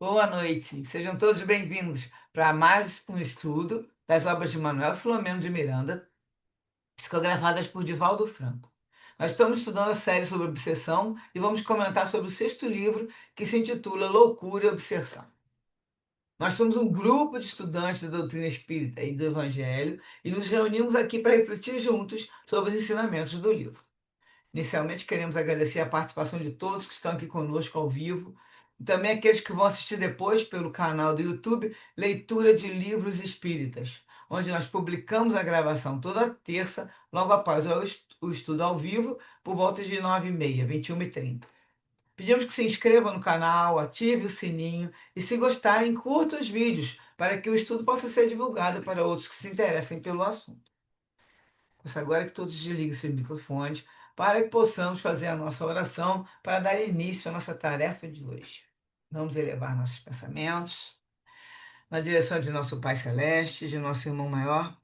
Boa noite, sejam todos bem-vindos para mais um estudo das obras de Manuel Filomeno de Miranda, psicografadas por Divaldo Franco. Nós estamos estudando a série sobre obsessão e vamos comentar sobre o sexto livro, que se intitula Loucura e Obsessão. Nós somos um grupo de estudantes da doutrina espírita e do Evangelho e nos reunimos aqui para refletir juntos sobre os ensinamentos do livro. Inicialmente, queremos agradecer a participação de todos que estão aqui conosco ao vivo, e também aqueles que vão assistir depois pelo canal do YouTube Leitura de Livros Espíritas, onde nós publicamos a gravação toda terça, logo após o estudo ao vivo, por volta de 9h30, 21h30. Pedimos que se inscreva no canal, ative o sininho e, se gostarem, curta os vídeos para que o estudo possa ser divulgado para outros que se interessem pelo assunto. Peço agora que todos desliguem seus microfones para que possamos fazer a nossa oração para dar início à nossa tarefa de hoje. Vamos elevar nossos pensamentos na direção de nosso Pai Celeste, de nosso irmão maior,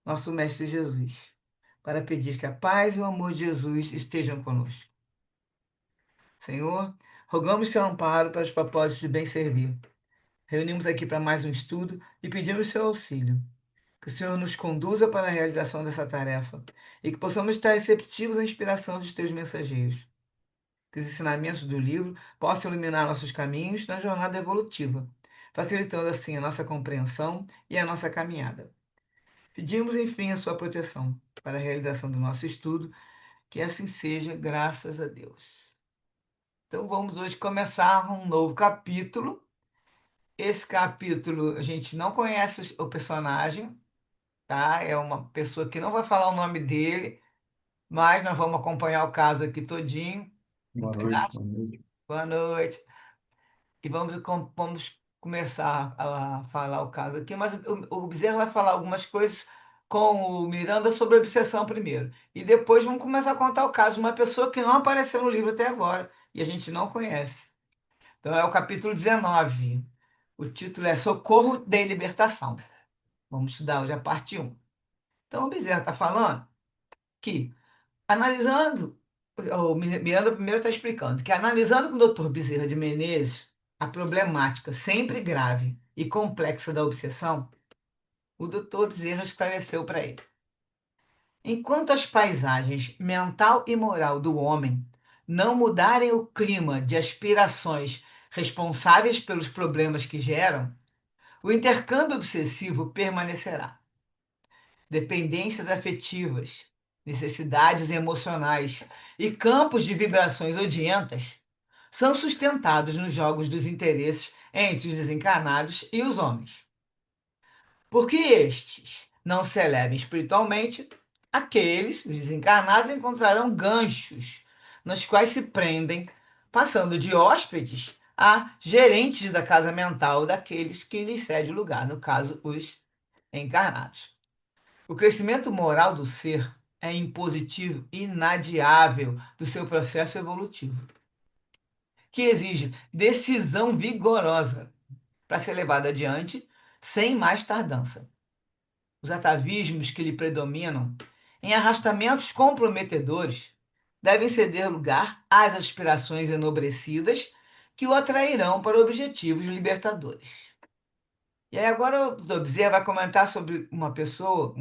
nosso Mestre Jesus, para pedir que a paz e o amor de Jesus estejam conosco. Senhor, rogamos seu amparo para os propósitos de bem servir. Reunimos aqui para mais um estudo e pedimos seu auxílio. Que o Senhor nos conduza para a realização dessa tarefa e que possamos estar receptivos à inspiração dos teus mensageiros. Que os ensinamentos do livro possam iluminar nossos caminhos na jornada evolutiva, facilitando assim a nossa compreensão e a nossa caminhada. Pedimos, enfim, a sua proteção para a realização do nosso estudo, que assim seja, graças a Deus. Então vamos hoje começar um novo capítulo. Esse capítulo a gente não conhece o personagem, tá? É uma pessoa que não vai falar o nome dele, mas nós vamos acompanhar o caso aqui todinho. Boa noite, boa noite. Boa noite. E vamos começar a falar o caso aqui, mas o Bezerra vai falar algumas coisas com o Miranda sobre a obsessão primeiro. E depois vamos começar a contar o caso de uma pessoa que não apareceu no livro até agora e a gente não conhece. Então é o capítulo 19. O título é Socorro de Libertação. Vamos estudar hoje a parte 1. Então o Bezerra está falando que analisando, o Miranda primeiro está explicando que analisando com o Dr. Bezerra de Menezes a problemática sempre grave e complexa da obsessão, o Dr. Bezerra esclareceu para ele. Enquanto as paisagens mental e moral do homem não mudarem o clima de aspirações responsáveis pelos problemas que geram, o intercâmbio obsessivo permanecerá. Dependências afetivas, necessidades emocionais e campos de vibrações odientas são sustentados nos jogos dos interesses entre os desencarnados e os homens. Porque estes não se elevem espiritualmente, aqueles, os desencarnados, encontrarão ganchos nos quais se prendem, passando de hóspedes a gerentes da casa mental daqueles que lhes cede lugar, no caso, os encarnados. O crescimento moral do ser é impositivo inadiável do seu processo evolutivo, que exige decisão vigorosa para ser levado adiante sem mais tardança. Os atavismos que lhe predominam, em arrastamentos comprometedores, devem ceder lugar às aspirações enobrecidas que o atrairão para objetivos libertadores. E aí agora o doutor Bezerra vai comentar sobre uma pessoa,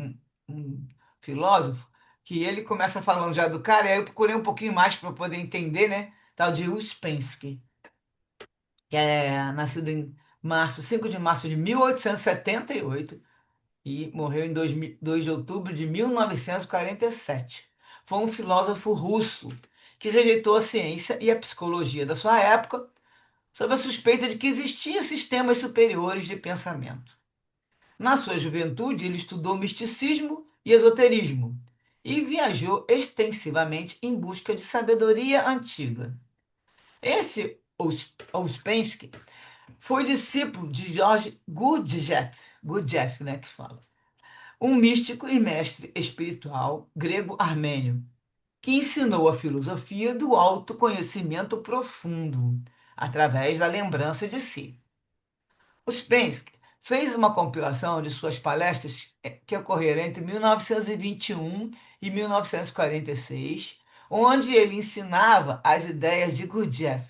um filósofo, que ele começa falando já do cara, e aí eu procurei um pouquinho mais para poder entender, né? Tal de Uspensky, que é nascido em 5 de março de 1878 e morreu em 2 de outubro de 1947. Foi um filósofo russo que rejeitou a ciência e a psicologia da sua época sob a suspeita de que existiam sistemas superiores de pensamento. Na sua juventude, ele estudou misticismo e esoterismo e viajou extensivamente em busca de sabedoria antiga. Esse Ouspensky foi discípulo de George Gurdjieff, né, que fala, um místico e mestre espiritual grego-armênio, que ensinou a filosofia do autoconhecimento profundo através da lembrança de si. Ouspensky fez uma compilação de suas palestras que ocorreram entre 1921 e 1946, onde ele ensinava as ideias de Gurdjieff.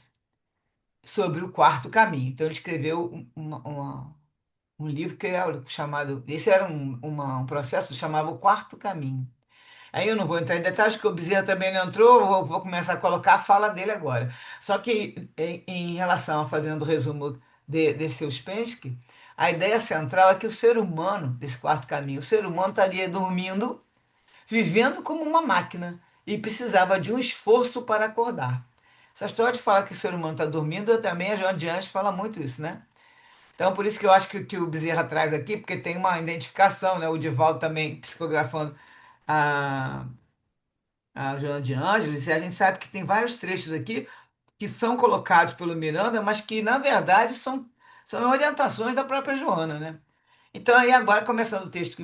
sobre o quarto caminho. Então, ele escreveu um livro que é chamado. Esse era um processo que chamava O Quarto Caminho. Aí eu não vou entrar em detalhes, porque o Bezerra também não entrou, vou começar a colocar a fala dele agora. Só que, em relação a fazendo o resumo desse Ouspensky, a ideia central é que o ser humano, desse quarto caminho, o ser humano estaria dormindo, vivendo como uma máquina, e precisava de um esforço para acordar. Essa história de falar que o ser humano está dormindo, também a Joana de Anjos fala muito isso, né? Então, por isso que eu acho que o Bezerra traz aqui, porque tem uma identificação, né? O Divaldo também psicografando a Joana de Ângeles, e a gente sabe que tem vários trechos aqui que são colocados pelo Miranda, mas que, na verdade, são orientações da própria Joana, né? Então, aí agora, começando o texto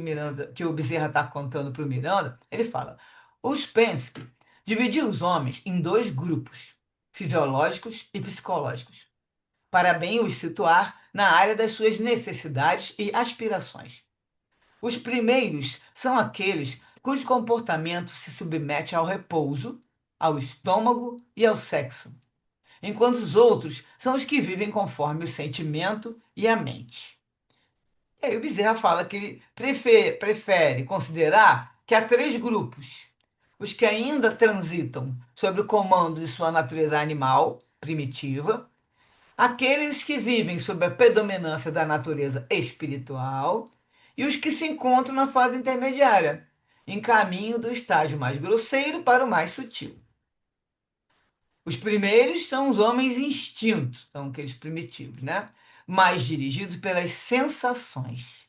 que o Bezerra está contando para o Miranda, ele fala: os Pensky dividiu os homens em dois grupos, fisiológicos e psicológicos, para bem os situar na área das suas necessidades e aspirações. Os primeiros são aqueles cujo comportamento se submete ao repouso, ao estômago e ao sexo, enquanto os outros são os que vivem conforme o sentimento e a mente. E aí o Bezerra fala que ele prefere considerar que há três grupos: os que ainda transitam sob o comando de sua natureza animal, primitiva, aqueles que vivem sob a predominância da natureza espiritual e os que se encontram na fase intermediária, em caminho do estágio mais grosseiro para o mais sutil. Os primeiros são os homens instintos, são aqueles primitivos, né? Mais dirigidos pelas sensações.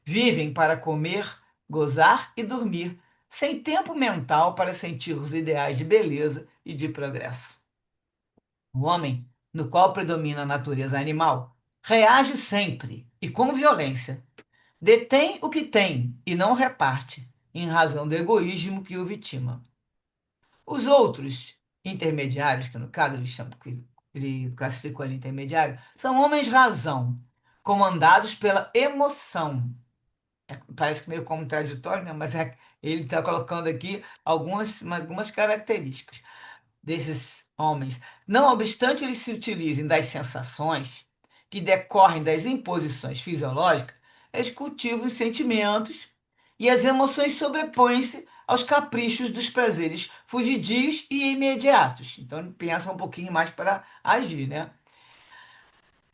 Vivem para comer, gozar e dormir, sem tempo mental para sentir os ideais de beleza e de progresso. O homem, no qual predomina a natureza animal, reage sempre e com violência. Detém o que tem e não reparte, em razão do egoísmo que o vitima. Os outros intermediários, que no caso ele classificou ali intermediário, são homens-razão, comandados pela emoção. Parece que meio contraditório, né? Mas ele está colocando aqui algumas características desses homens. Não obstante eles se utilizem das sensações que decorrem das imposições fisiológicas, eles cultivam os sentimentos e as emoções sobrepõem-se aos caprichos dos prazeres fugidios e imediatos. Então, ele pensa um pouquinho mais para agir, né?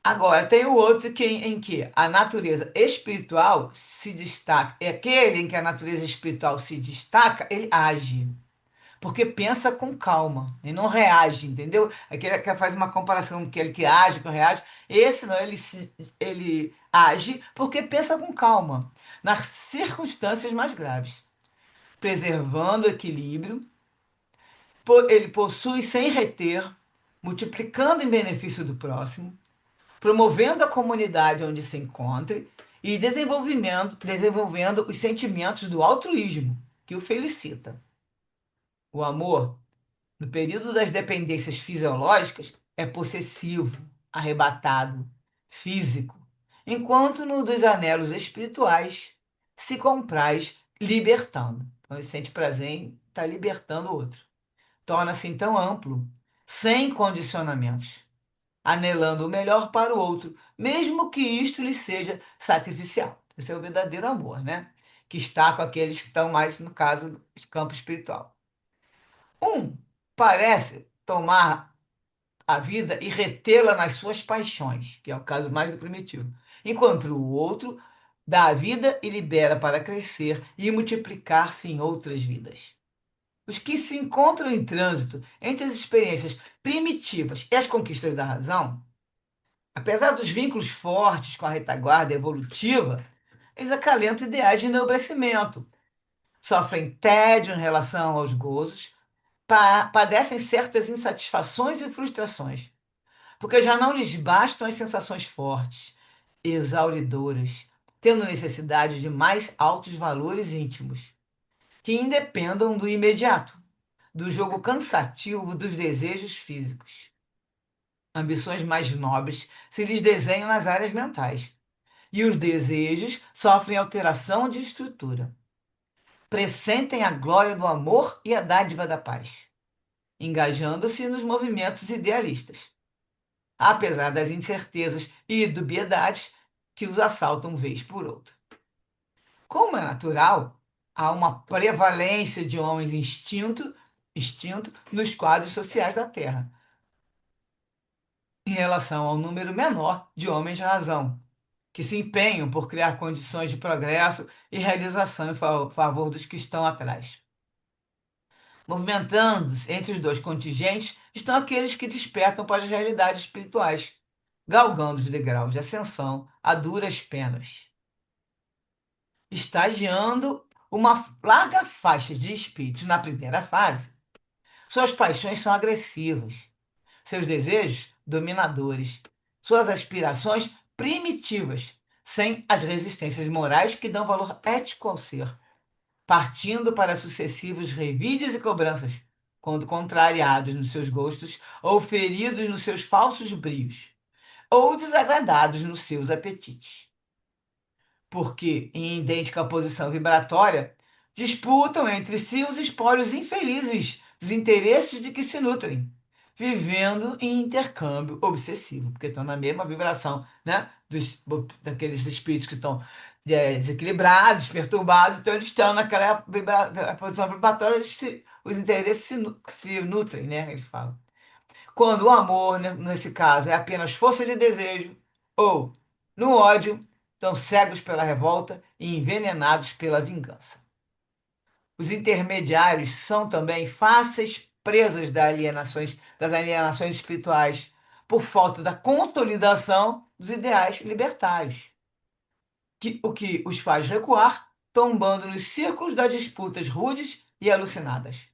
Agora, tem o outro em que a natureza espiritual se destaca. É aquele em que a natureza espiritual se destaca, ele age porque pensa com calma e não reage, entendeu? Aquele que faz uma comparação com aquele que age, que reage. Esse não, ele age porque pensa com calma nas circunstâncias mais graves, preservando o equilíbrio. Ele possui sem reter, multiplicando em benefício do próximo, promovendo a comunidade onde se encontre e desenvolvendo os sentimentos do altruísmo, que o felicita. O amor, no período das dependências fisiológicas, é possessivo, arrebatado, físico, enquanto no dos anelos espirituais se compraz libertando. Então, ele sente prazer em estar libertando o outro. Torna-se então amplo, sem condicionamentos, anelando o melhor para o outro, mesmo que isto lhe seja sacrificial. Esse é o verdadeiro amor, né? Que está com aqueles que estão mais, no caso, no campo espiritual. Um parece tomar a vida e retê-la nas suas paixões, que é o caso mais do primitivo, enquanto o outro dá a vida e libera para crescer e multiplicar-se em outras vidas. Os que se encontram em trânsito entre as experiências primitivas e as conquistas da razão, apesar dos vínculos fortes com a retaguarda evolutiva, eles acalentam ideais de enobrecimento, sofrem tédio em relação aos gozos, padecem certas insatisfações e frustrações, porque já não lhes bastam as sensações fortes, exauridoras, tendo necessidade de mais altos valores íntimos, que independam do imediato, do jogo cansativo dos desejos físicos. Ambições mais nobres se lhes desenham nas áreas mentais, e os desejos sofrem alteração de estrutura. Pressentem a glória do amor e a dádiva da paz, engajando-se nos movimentos idealistas. apesar das incertezas e dubiedades que os assaltam vez por outra. Como é natural, há uma prevalência de homens extinto nos quadros sociais da Terra, em relação ao número menor de homens de razão, que se empenham por criar condições de progresso e realização em favor dos que estão atrás. Movimentando-se entre os dois contingentes estão aqueles que despertam para as realidades espirituais, galgando os degraus de ascensão a duras penas, estagiando uma larga faixa de espíritos na primeira fase. Suas paixões são agressivas, seus desejos dominadores, suas aspirações primitivas, sem as resistências morais que dão valor ético ao ser, partindo para sucessivos revides e cobranças, quando contrariados nos seus gostos ou feridos nos seus falsos brios, ou desagradados nos seus apetites. Porque, em idêntica posição vibratória, disputam entre si os espólios infelizes dos interesses de que se nutrem, vivendo em intercâmbio obsessivo, porque estão na mesma vibração, né, daqueles espíritos que estão desequilibrados, perturbados, então eles estão naquela posição vibratória, os interesses se nutrem, né, eles falam. Quando o amor, né, nesse caso, é apenas força de desejo, ou no ódio, estão cegos pela revolta e envenenados pela vingança. Os intermediários são também fáceis presas das alienações espirituais, por falta da consolidação dos ideais libertários, o que os faz recuar, tombando nos círculos das disputas rudes e alucinadas.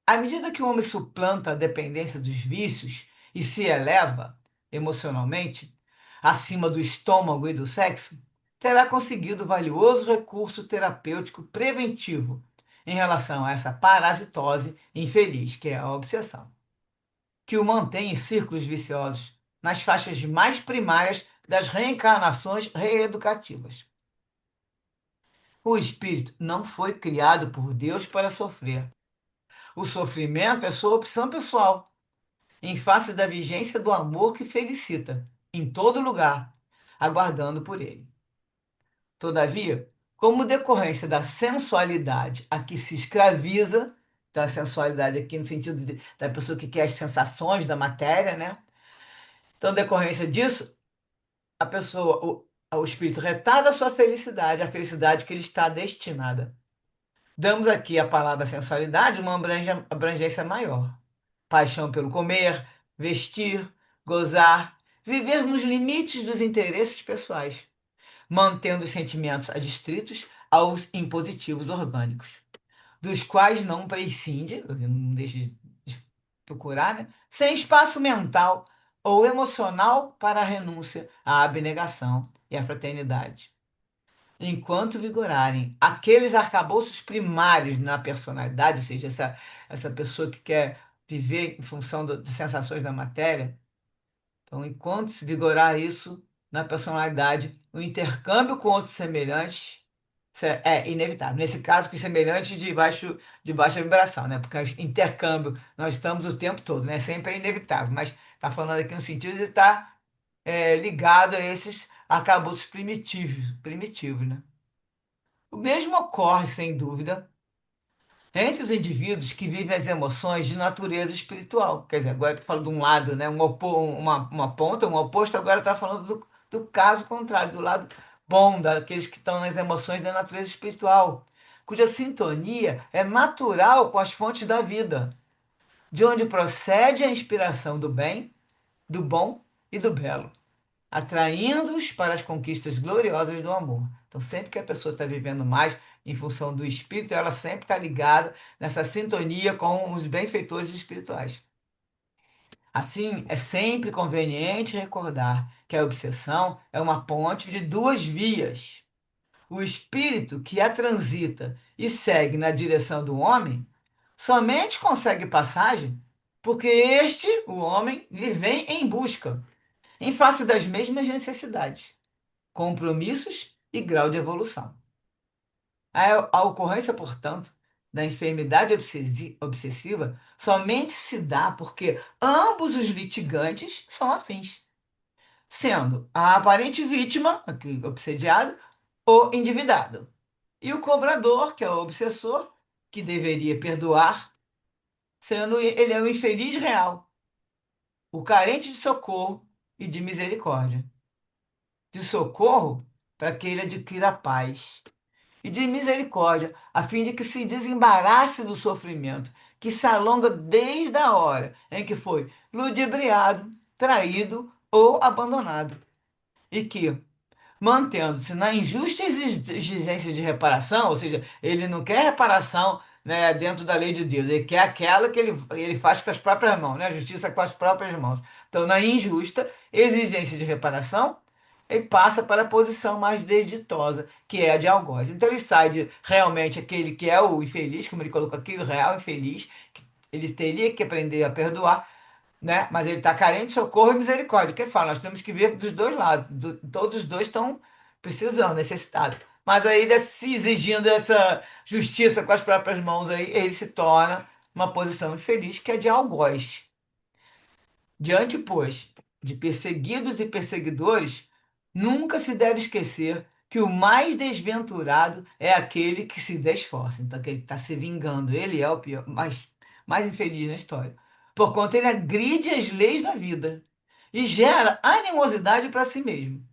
À medida que o homem suplanta a dependência dos vícios e se eleva emocionalmente acima do estômago e do sexo, terá conseguido valioso recurso terapêutico preventivo em relação a essa parasitose infeliz, que é a obsessão, que o mantém em círculos viciosos nas faixas mais primárias das reencarnações reeducativas. O espírito não foi criado por Deus para sofrer. O sofrimento é sua opção pessoal, em face da vigência do amor que felicita, em todo lugar, aguardando por ele. Todavia, como decorrência da sensualidade a que se escraviza, então a sensualidade aqui no sentido da pessoa que quer as sensações da matéria, né? Então, decorrência disso, a pessoa, o espírito retarda a sua felicidade, a felicidade que ele está destinada. Damos aqui à palavra sensualidade uma abrangência maior. Paixão pelo comer, vestir, gozar, viver nos limites dos interesses pessoais, mantendo os sentimentos adstritos aos impositivos orgânicos, dos quais não prescinde, não deixa de procurar, né? Sem espaço mental ou emocional para a renúncia, a abnegação e a fraternidade. Enquanto vigorarem aqueles arcabouços primários na personalidade, ou seja, essa pessoa que quer viver em função das sensações da matéria, então, enquanto se vigorar isso na personalidade, o intercâmbio com outros semelhantes é inevitável. Nesse caso, com semelhantes de baixa vibração, né? Porque intercâmbio nós estamos o tempo todo, né? Sempre é inevitável, mas está falando aqui no sentido de estar ligado a esses arcabouços primitivos, né? O mesmo ocorre, sem dúvida, entre os indivíduos que vivem as emoções de natureza espiritual. Quer dizer, agora eu estou falando de um lado, né, uma ponta, um oposto, agora está falando do caso contrário, do lado bom, daqueles que estão nas emoções da natureza espiritual, cuja sintonia é natural com as fontes da vida, de onde procede a inspiração do bem, do bom e do belo, atraindo-os para as conquistas gloriosas do amor. Então, sempre que a pessoa está vivendo mais em função do espírito, ela sempre está ligada nessa sintonia com os benfeitores espirituais. Assim, é sempre conveniente recordar que a obsessão é uma ponte de duas vias. O espírito que a transita e segue na direção do homem somente consegue passagem porque este, o homem, lhe vem em busca, em face das mesmas necessidades, compromissos e grau de evolução. A ocorrência, portanto, da enfermidade obsessiva somente se dá porque ambos os litigantes são afins, sendo a aparente vítima, aquele obsediado, o endividado, e o cobrador, que é o obsessor, que deveria perdoar, sendo ele é o infeliz real, o carente de socorro e de misericórdia. De socorro para que ele adquira paz, e de misericórdia, a fim de que se desembarace do sofrimento que se alonga desde a hora em que foi ludibriado, traído ou abandonado, e que, mantendo-se na injusta exigência de reparação, ou seja, ele não quer reparação, né, dentro da lei de Deus, ele quer aquela que ele faz com as próprias mãos, né, a justiça com as próprias mãos. Então, na injusta exigência de reparação, ele passa para a posição mais desditosa, que é a de algoz. Então, ele sai de realmente aquele que é o infeliz, como ele colocou aqui, o real infeliz, que ele teria que aprender a perdoar, né? Mas ele está carente de socorro e misericórdia. Quem fala? Nós temos que ver dos dois lados. Todos os dois estão precisando, necessitados. Mas aí, se exigindo essa justiça com as próprias mãos, aí, ele se torna uma posição infeliz, que é de algoz. Diante, pois, de perseguidos e perseguidores, nunca se deve esquecer que o mais desventurado é aquele que se esforça. Então, que ele está se vingando. Ele é o pior, mais infeliz na história. Porquanto ele agride as leis da vida e gera animosidade para si mesmo.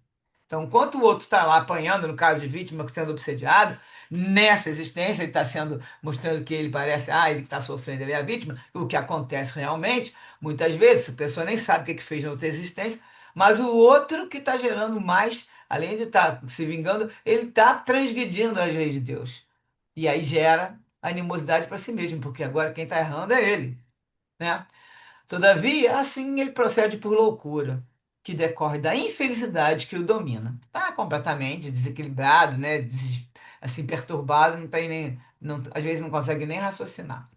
Então, enquanto o outro está lá apanhando, no caso de vítima, sendo obsediado, nessa existência ele está sendo, mostrando que ele parece, ele que está sofrendo, ele é a vítima, o que acontece realmente, muitas vezes, a pessoa nem sabe o que que fez na outra existência, mas o outro que está gerando mais, além de estar se vingando, ele está transgredindo as leis de Deus. E aí gera animosidade para si mesmo, porque agora quem está errando é ele, né? Todavia, assim ele procede por loucura, que decorre da infelicidade que o domina. Está completamente desequilibrado, né? Assim, perturbado, não tem nem, não, às vezes não consegue nem raciocinar.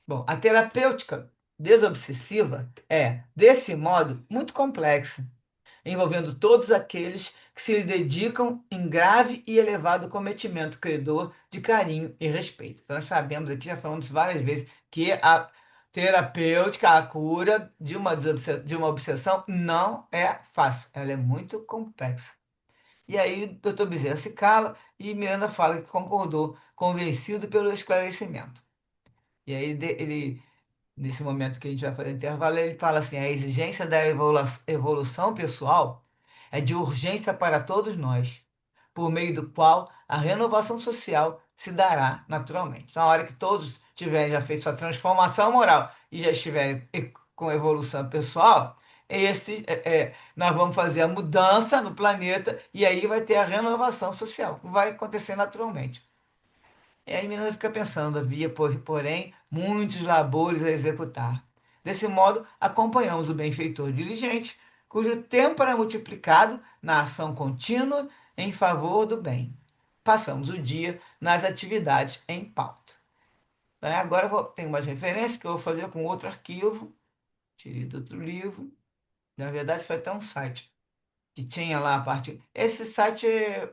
Bom, a terapêutica desobsessiva é, desse modo, muito complexa, envolvendo todos aqueles que se lhe dedicam em grave e elevado cometimento credor de carinho e respeito. Então, nós sabemos aqui, já falamos várias vezes, que a terapêutica, a cura de uma obsessão não é fácil, ela é muito complexa. E aí o doutor Bezerra se cala e Miranda fala que concordou, convencido pelo esclarecimento. E aí ele nesse momento que a gente vai fazer intervalo, ele fala assim: a exigência da evolução pessoal é de urgência para todos nós, por meio do qual a renovação social se dará naturalmente. Então, na hora que todos tiverem já feito sua transformação moral e já estiverem com evolução pessoal, nós vamos fazer a mudança no planeta e aí vai ter a renovação social, vai acontecer naturalmente. E aí Miranda fica pensando, havia, porém, muitos labores a executar. Desse modo, acompanhamos o benfeitor diligente, cujo tempo era multiplicado na ação contínua em favor do bem. Passamos o dia nas atividades em pauta. Então, agora tem umas referências que eu vou fazer com outro arquivo, tirei do outro livro. Na verdade, foi até um site que tinha lá a parte. Esse site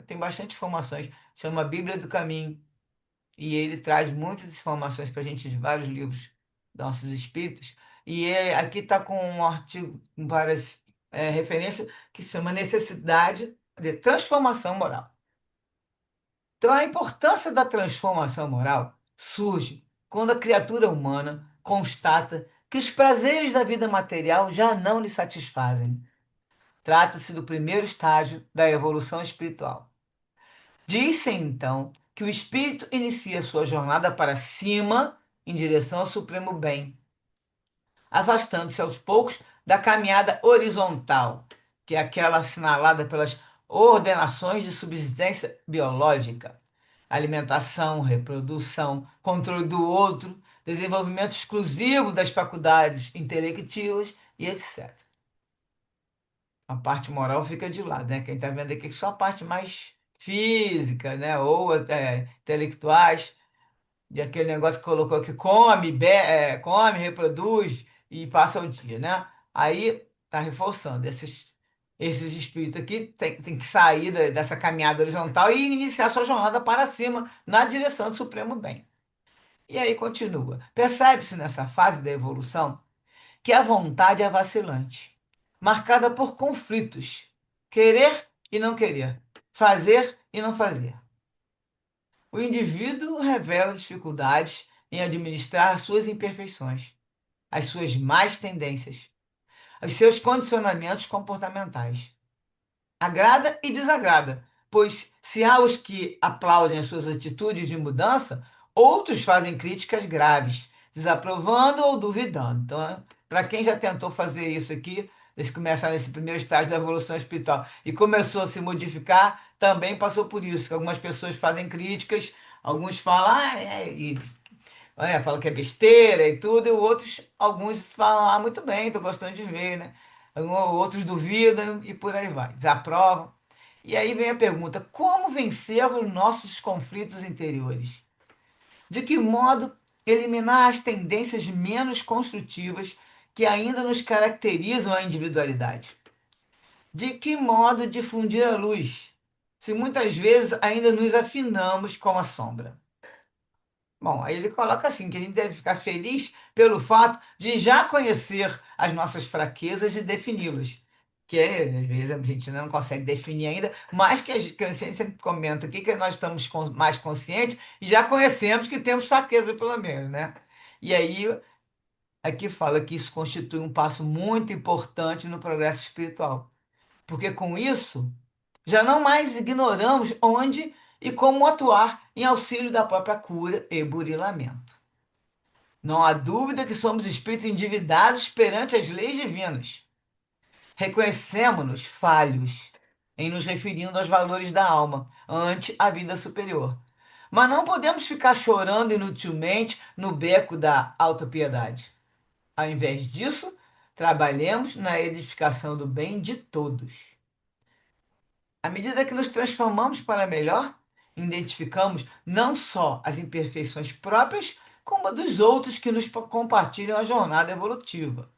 tem bastante informações, chama Bíblia do Caminho. E ele traz muitas informações para a gente de vários livros nossos espíritos. E aqui está com um artigo com várias referências que se chama Necessidade de Transformação Moral. Então, a importância da transformação moral surge quando a criatura humana constata que os prazeres da vida material já não lhe satisfazem. Trata-se do primeiro estágio da evolução espiritual. Diz-se então que o espírito inicia sua jornada para cima em direção ao supremo bem, afastando-se aos poucos da caminhada horizontal, que é aquela assinalada pelas ordenações de subsistência biológica, alimentação, reprodução, controle do outro, desenvolvimento exclusivo das faculdades intelectivas e etc. A parte moral fica de lado, né? Quem está vendo aqui é só a parte mais física, né? Ou intelectuais, e aquele negócio que colocou que come, reproduz e passa o dia, né? Aí tá reforçando. Esses espíritos aqui tem que sair dessa caminhada horizontal e iniciar sua jornada para cima, na direção do Supremo Bem. E aí continua. Percebe-se nessa fase da evolução que a vontade é vacilante, marcada por conflitos, querer e não querer, fazer e não fazer. O indivíduo revela dificuldades em administrar suas imperfeições, as suas más tendências, os seus condicionamentos comportamentais. Agrada e desagrada, pois se há os que aplaudem as suas atitudes de mudança, outros fazem críticas graves, desaprovando ou duvidando. Então, para quem já tentou fazer isso aqui, desde começar nesse primeiro estágio da evolução espiritual e começou a se modificar, também passou por isso, que algumas pessoas fazem críticas, alguns falam, falam que é besteira e tudo, e outros, alguns falam, muito bem, estou gostando de ver, né? Outros duvidam e por aí vai, desaprovam. E aí vem a pergunta: como vencer os nossos conflitos interiores? De que modo eliminar as tendências menos construtivas que ainda nos caracterizam a individualidade? De que modo difundir a luz, se muitas vezes ainda nos afinamos com a sombra? Bom, aí ele coloca assim, que a gente deve ficar feliz pelo fato de já conhecer as nossas fraquezas e defini-las. Que às vezes a gente não consegue definir ainda, mas que a ciência sempre comenta aqui que nós estamos mais conscientes e já conhecemos que temos fraqueza, pelo menos, né? E aí, aqui fala que isso constitui um passo muito importante no progresso espiritual. Porque com isso, já não mais ignoramos onde e como atuar em auxílio da própria cura e burilamento. Não há dúvida que somos espíritos endividados perante as leis divinas. Reconhecemos-nos falhos em nos referindo aos valores da alma ante a vida superior. Mas não podemos ficar chorando inutilmente no beco da autopiedade. Ao invés disso, trabalhemos na edificação do bem de todos. À medida que nos transformamos para melhor, identificamos não só as imperfeições próprias, como a dos outros que nos compartilham a jornada evolutiva.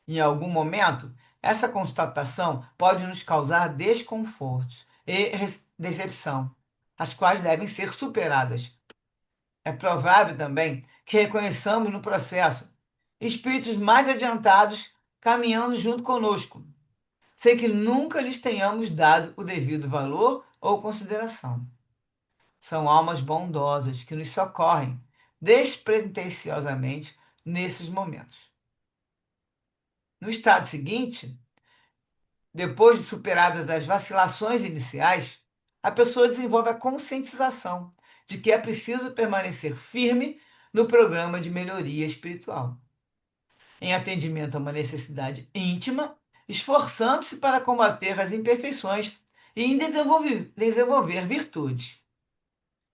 Em algum momento, essa constatação pode nos causar desconfortos e decepção, as quais devem ser superadas. É provável também que reconheçamos no processo espíritos mais adiantados caminhando junto conosco, sem que nunca lhes tenhamos dado o devido valor ou consideração. São almas bondosas que nos socorrem despretensiosamente nesses momentos. No estado seguinte, depois de superadas as vacilações iniciais, a pessoa desenvolve a conscientização de que é preciso permanecer firme no programa de melhoria espiritual, em atendimento a uma necessidade íntima, esforçando-se para combater as imperfeições e em desenvolver virtudes.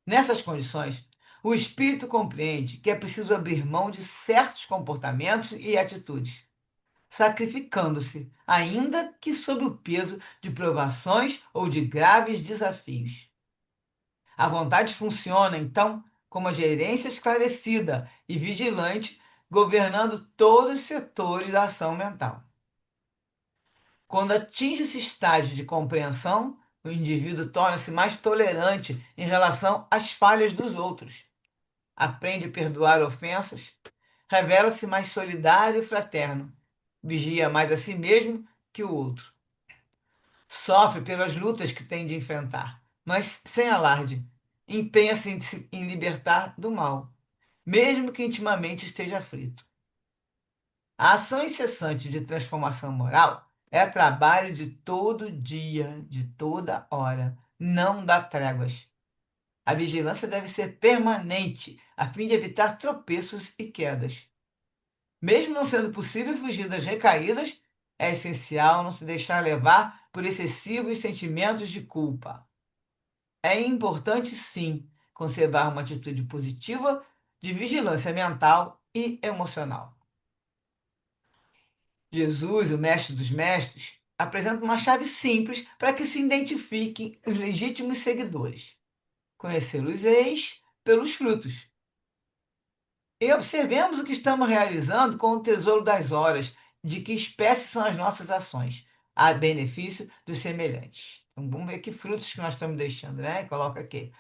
Nessas condições, o espírito compreende que é preciso abrir mão de certos comportamentos e atitudes, sacrificando-se, ainda que sob o peso de provações ou de graves desafios. A vontade funciona, então, como a gerência esclarecida e vigilante, governando todos os setores da ação mental. Quando atinge esse estágio de compreensão, o indivíduo torna-se mais tolerante em relação às falhas dos outros, aprende a perdoar ofensas, revela-se mais solidário e fraterno, vigia mais a si mesmo que o outro. Sofre pelas lutas que tem de enfrentar, mas sem alarde, empenha-se em libertar do mal, mesmo que intimamente esteja aflito. A ação incessante de transformação moral é trabalho de todo dia, de toda hora, não dá tréguas. A vigilância deve ser permanente, a fim de evitar tropeços e quedas. Mesmo não sendo possível fugir das recaídas, é essencial não se deixar levar por excessivos sentimentos de culpa. É importante, sim, conservar uma atitude positiva de vigilância mental e emocional. Jesus, o mestre dos mestres, apresenta uma chave simples para que se identifiquem os legítimos seguidores. Conhecê-los-eis pelos frutos. E observemos o que estamos realizando com o tesouro das horas, de que espécie são as nossas ações, a benefício dos semelhantes. Então, vamos ver que frutos que nós estamos deixando, né? Coloca aqui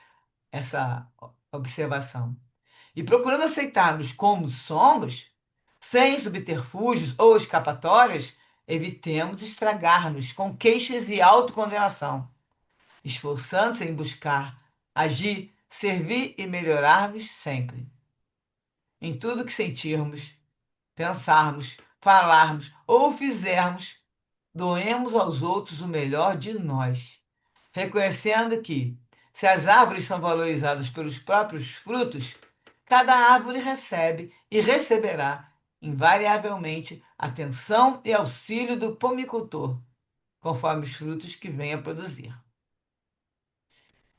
essa observação. E procurando aceitar-nos como somos, sem subterfúgios ou escapatórias, evitemos estragar-nos com queixas e autocondenação, esforçando-se em buscar, agir, servir e melhorarmos sempre. Em tudo que sentirmos, pensarmos, falarmos ou fizermos, doemos aos outros o melhor de nós, reconhecendo que, se as árvores são valorizadas pelos próprios frutos, cada árvore recebe e receberá, invariavelmente, atenção e auxílio do pomicultor, conforme os frutos que venha a produzir.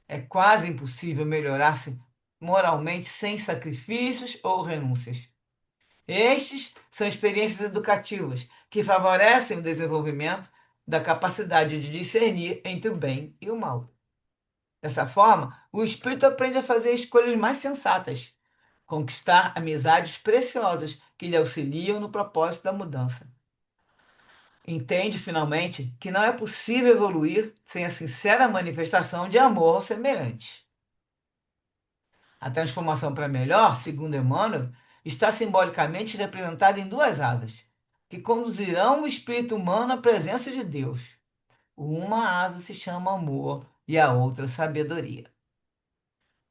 É quase impossível melhorar-se moralmente sem sacrifícios ou renúncias. Estes são experiências educativas que favorecem o desenvolvimento da capacidade de discernir entre o bem e o mal. Dessa forma, o espírito aprende a fazer escolhas mais sensatas, conquistar amizades preciosas que lhe auxiliam no propósito da mudança. Entende, finalmente, que não é possível evoluir sem a sincera manifestação de amor ao semelhante. A transformação para melhor, segundo Emmanuel, está simbolicamente representada em duas asas, que conduzirão o espírito humano à presença de Deus. Uma asa se chama amor e a outra sabedoria.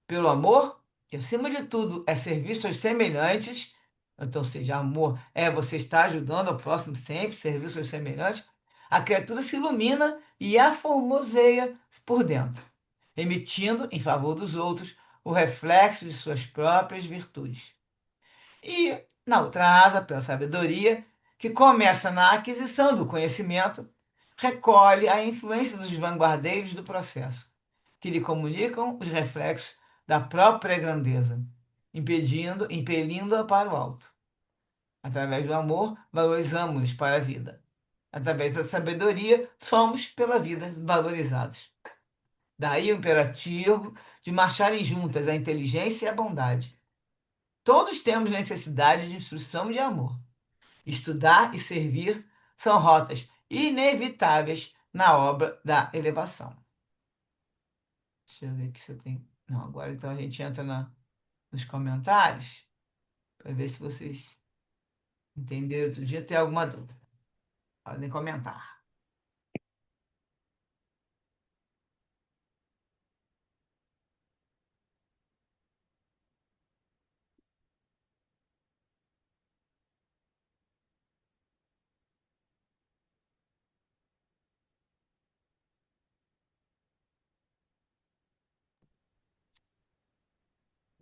Pelo amor, que acima de tudo é serviço aos semelhantes, então, seja, amor é você estar ajudando ao próximo sempre, serviço aos semelhantes, a criatura se ilumina e aformoseia por dentro, emitindo em favor dos outros o reflexo de suas próprias virtudes. E, na outra asa, pela sabedoria, que começa na aquisição do conhecimento, recolhe a influência dos vanguardeiros do processo, que lhe comunicam os reflexos da própria grandeza, impelindo-a para o alto. Através do amor, valorizamos-nos para a vida. Através da sabedoria, somos pela vida valorizados. Daí o imperativo de marcharem juntas a inteligência e a bondade. Todos temos necessidade de instrução e de amor. Estudar e servir são rotas inevitáveis na obra da elevação. Deixa eu ver aqui se eu tenho. Não, agora então a gente entra nos comentários para ver se vocês entenderam. Outro dia tem alguma dúvida. Podem comentar.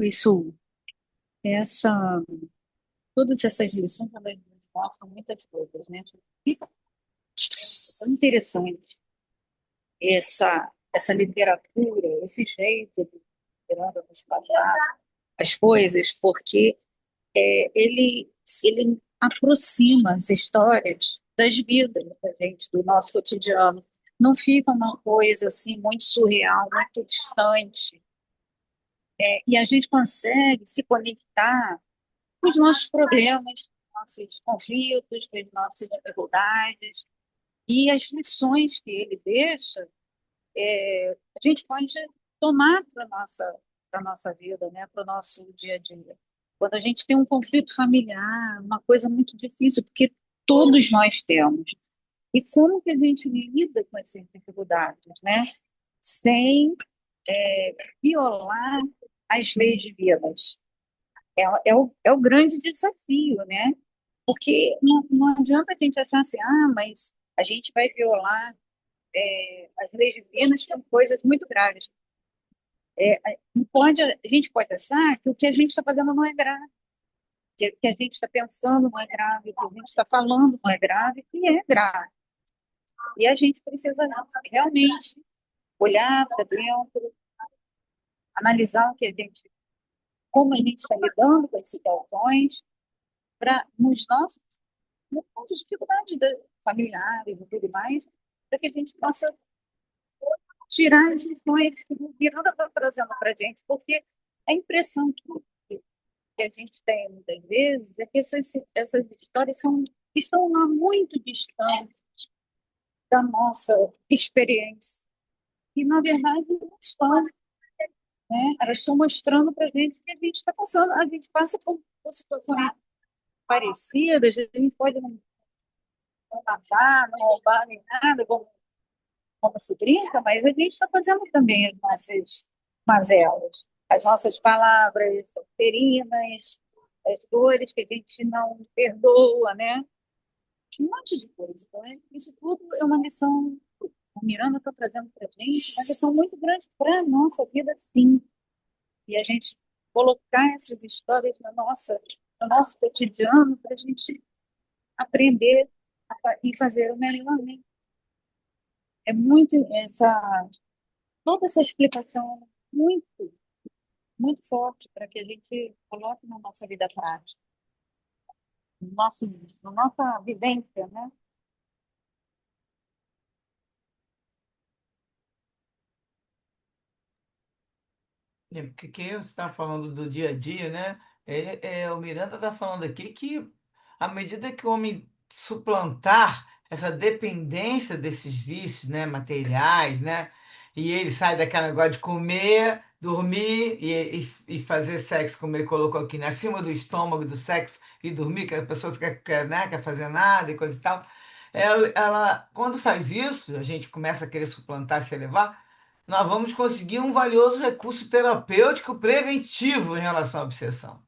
Isso, essa, todas essas lições, elas nos mostram muitas coisas, né? É interessante essa literatura, esse jeito de literatura nos passar as coisas, porque ele aproxima as histórias das vidas da gente, do nosso cotidiano. Não fica uma coisa assim muito surreal, muito distante. E a gente consegue se conectar com os nossos problemas, nossos conflitos, com as nossas dificuldades. E as lições que ele deixa, a gente pode tomar para a nossa vida, né? Para o nosso dia a dia. Quando a gente tem um conflito familiar, uma coisa muito difícil, porque todos nós temos. E como que a gente lida com essas dificuldades, né? Sem violar as leis divinas. É o grande desafio, né? Porque não adianta a gente achar assim, mas a gente vai violar as leis divinas, são coisas muito graves. A gente pode achar que o que a gente está fazendo não é grave, que o que a gente está pensando não é grave, que a gente está falando não é grave, e é grave. E a gente precisa realmente olhar para dentro, analisar como a gente está lidando com as situações, para nas dificuldades familiares e tudo mais, para que a gente possa tirar as lições que o Miranda está trazendo para a gente, porque a impressão que a gente tem muitas vezes é que essas histórias estão lá muito distantes da nossa experiência, e na verdade não estão. né? Elas estão mostrando para a gente que a gente está passando, a gente passa por situações parecidas, a gente pode não matar, não roubar nem nada, como se brinca, mas a gente está fazendo também as nossas mazelas, as nossas palavras ferinas, as dores que a gente não perdoa, né? Um monte de coisa. Então, isso tudo é uma lição. O Miranda está trazendo para a gente uma lição muito grande para a nossa vida, sim. E a gente colocar essas histórias no nosso cotidiano para a gente aprender e fazer o melhor, né? É muito toda essa explicação muito, muito forte para que a gente coloque na nossa vida prática, no nosso, na nossa vivência, né? Porque você está falando do dia a dia, né? O Miranda está falando aqui que, à medida que o homem suplantar essa dependência desses vícios, né, materiais, né, e ele sai daquele negócio de comer, dormir e fazer sexo, como ele colocou aqui, né, acima do estômago do sexo e dormir, que a pessoa né, quer fazer nada e coisa e tal. Quando faz isso, a gente começa a querer suplantar, se elevar, nós vamos conseguir um valioso recurso terapêutico preventivo em relação à obsessão.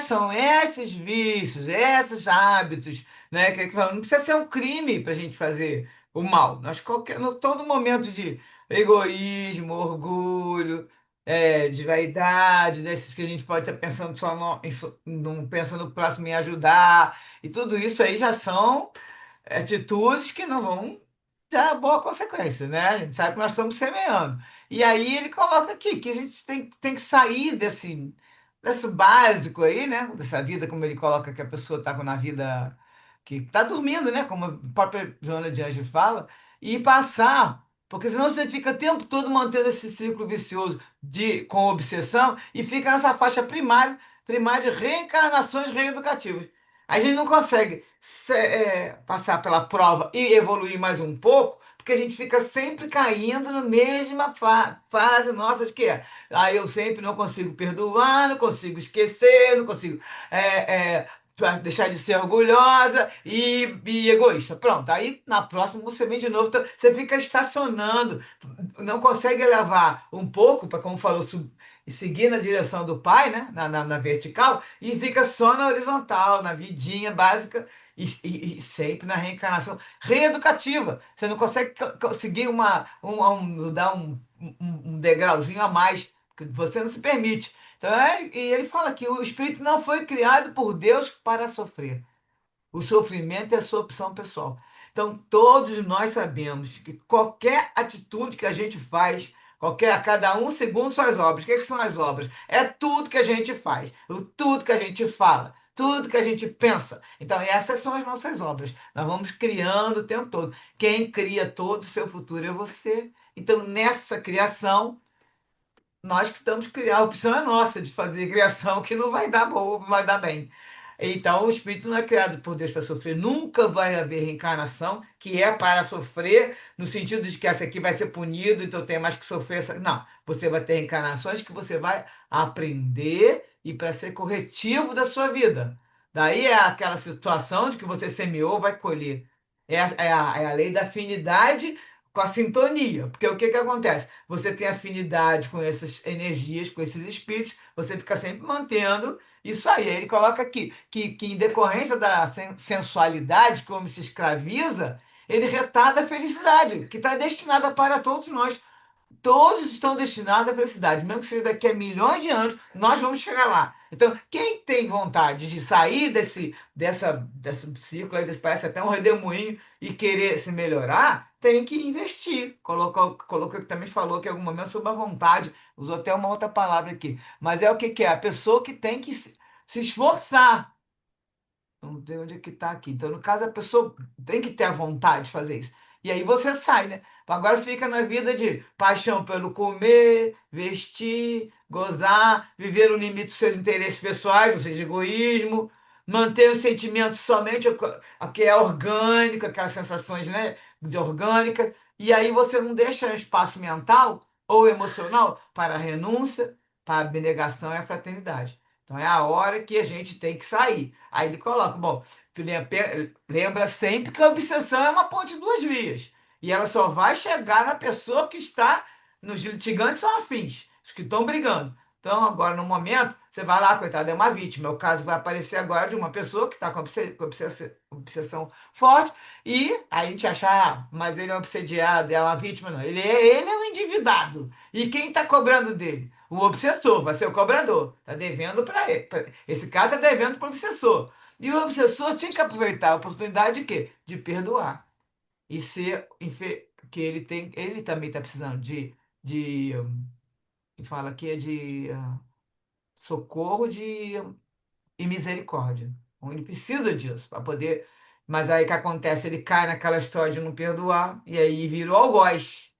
São esses vícios, esses hábitos, né? Não precisa ser um crime para a gente fazer o mal. Todo momento de egoísmo, orgulho, de vaidade, desses que a gente pode estar pensando só não pensando no próximo em ajudar, e tudo isso aí já são atitudes que não vão ter boa consequência, né? A gente sabe que nós estamos semeando. E aí ele coloca aqui que a gente tem que sair desse básico aí, né? Dessa vida, como ele coloca que a pessoa está na vida que está dormindo, né? Como a própria Joana de Anjos fala, e passar. Porque senão você fica o tempo todo mantendo esse ciclo vicioso com obsessão e fica nessa faixa primária de reencarnações reeducativas. A gente não consegue passar pela prova e evoluir mais um pouco, porque a gente fica sempre caindo na mesma fase nossa de que eu sempre não consigo perdoar, não consigo esquecer, não consigo deixar de ser orgulhosa e egoísta. Pronto, aí na próxima você vem de novo, então, você fica estacionando, não consegue elevar um pouco, para como falou, seguir na direção do pai, né? Na vertical, e fica só na horizontal, na vidinha básica, e sempre na reencarnação reeducativa. Você não consegue conseguir dar um degrauzinho a mais, que você não se permite. Então, e ele fala que o espírito não foi criado por Deus para sofrer. O sofrimento é a sua opção pessoal. Então, todos nós sabemos que qualquer atitude que a gente faz, a cada um segundo suas obras. O que são as obras? É tudo que a gente faz, tudo que a gente fala, tudo que a gente pensa. Então, essas são as nossas obras. Nós vamos criando o tempo todo. Quem cria todo o seu futuro é você. Então, nessa criação, nós que estamos criando, a opção é nossa de fazer criação que não vai dar boa, não vai dar bem. Então, o espírito não é criado por Deus para sofrer. Nunca vai haver reencarnação que é para sofrer, no sentido de que essa aqui vai ser punido, então tem mais que sofrer. Não, você vai ter reencarnações que você vai aprender e para ser corretivo da sua vida. Daí é aquela situação de que você semeou, vai colher. É a lei da afinidade com a sintonia. Porque o que que acontece? Você tem afinidade com essas energias, com esses espíritos, você fica sempre mantendo isso aí. Ele coloca aqui que em decorrência da sensualidade que o homem se escraviza, ele retarda a felicidade, que está destinada para todos nós. Todos estão destinados à felicidade, mesmo que seja daqui a milhões de anos, nós vamos chegar lá. Então, quem tem vontade de sair desse ciclo, aí, parece até um redemoinho, e querer se melhorar, tem que investir. Colocou que também falou que em algum momento sobre a vontade, usou até uma outra palavra aqui. Mas é o que que é? A pessoa que tem que se esforçar. Não sei onde é que está aqui. Então, no caso, a pessoa tem que ter a vontade de fazer isso. E aí você sai, né? Agora fica na vida de paixão pelo comer, vestir, gozar, viver no limite dos seus interesses pessoais, ou seja, egoísmo, manter os sentimentos somente o que é orgânico, aquelas sensações, né, de orgânica. E aí você não deixa espaço mental ou emocional para a renúncia, para a abnegação e a fraternidade. Então é a hora que a gente tem que sair. Aí ele coloca, bom, lembra sempre que a obsessão é uma ponte de duas vias. E ela só vai chegar na pessoa que está nos litigantes são afins, os que estão brigando. Então, agora, no momento, você vai lá, coitada, é uma vítima. O caso vai aparecer agora de uma pessoa que está com obsessão forte, e aí a gente acha, mas ele é um obsediado, é uma vítima. Não, ele é um endividado. E quem está cobrando dele? O obsessor, vai ser o cobrador. Está devendo para ele. Esse cara está devendo para o obsessor. E o obsessor tinha que aproveitar a oportunidade de quê? De perdoar. E ser que ele também está precisando de que fala aqui é de socorro e misericórdia. Então, ele precisa disso para poder. Mas aí o que acontece? Ele cai naquela história de não perdoar e aí vira o algoz.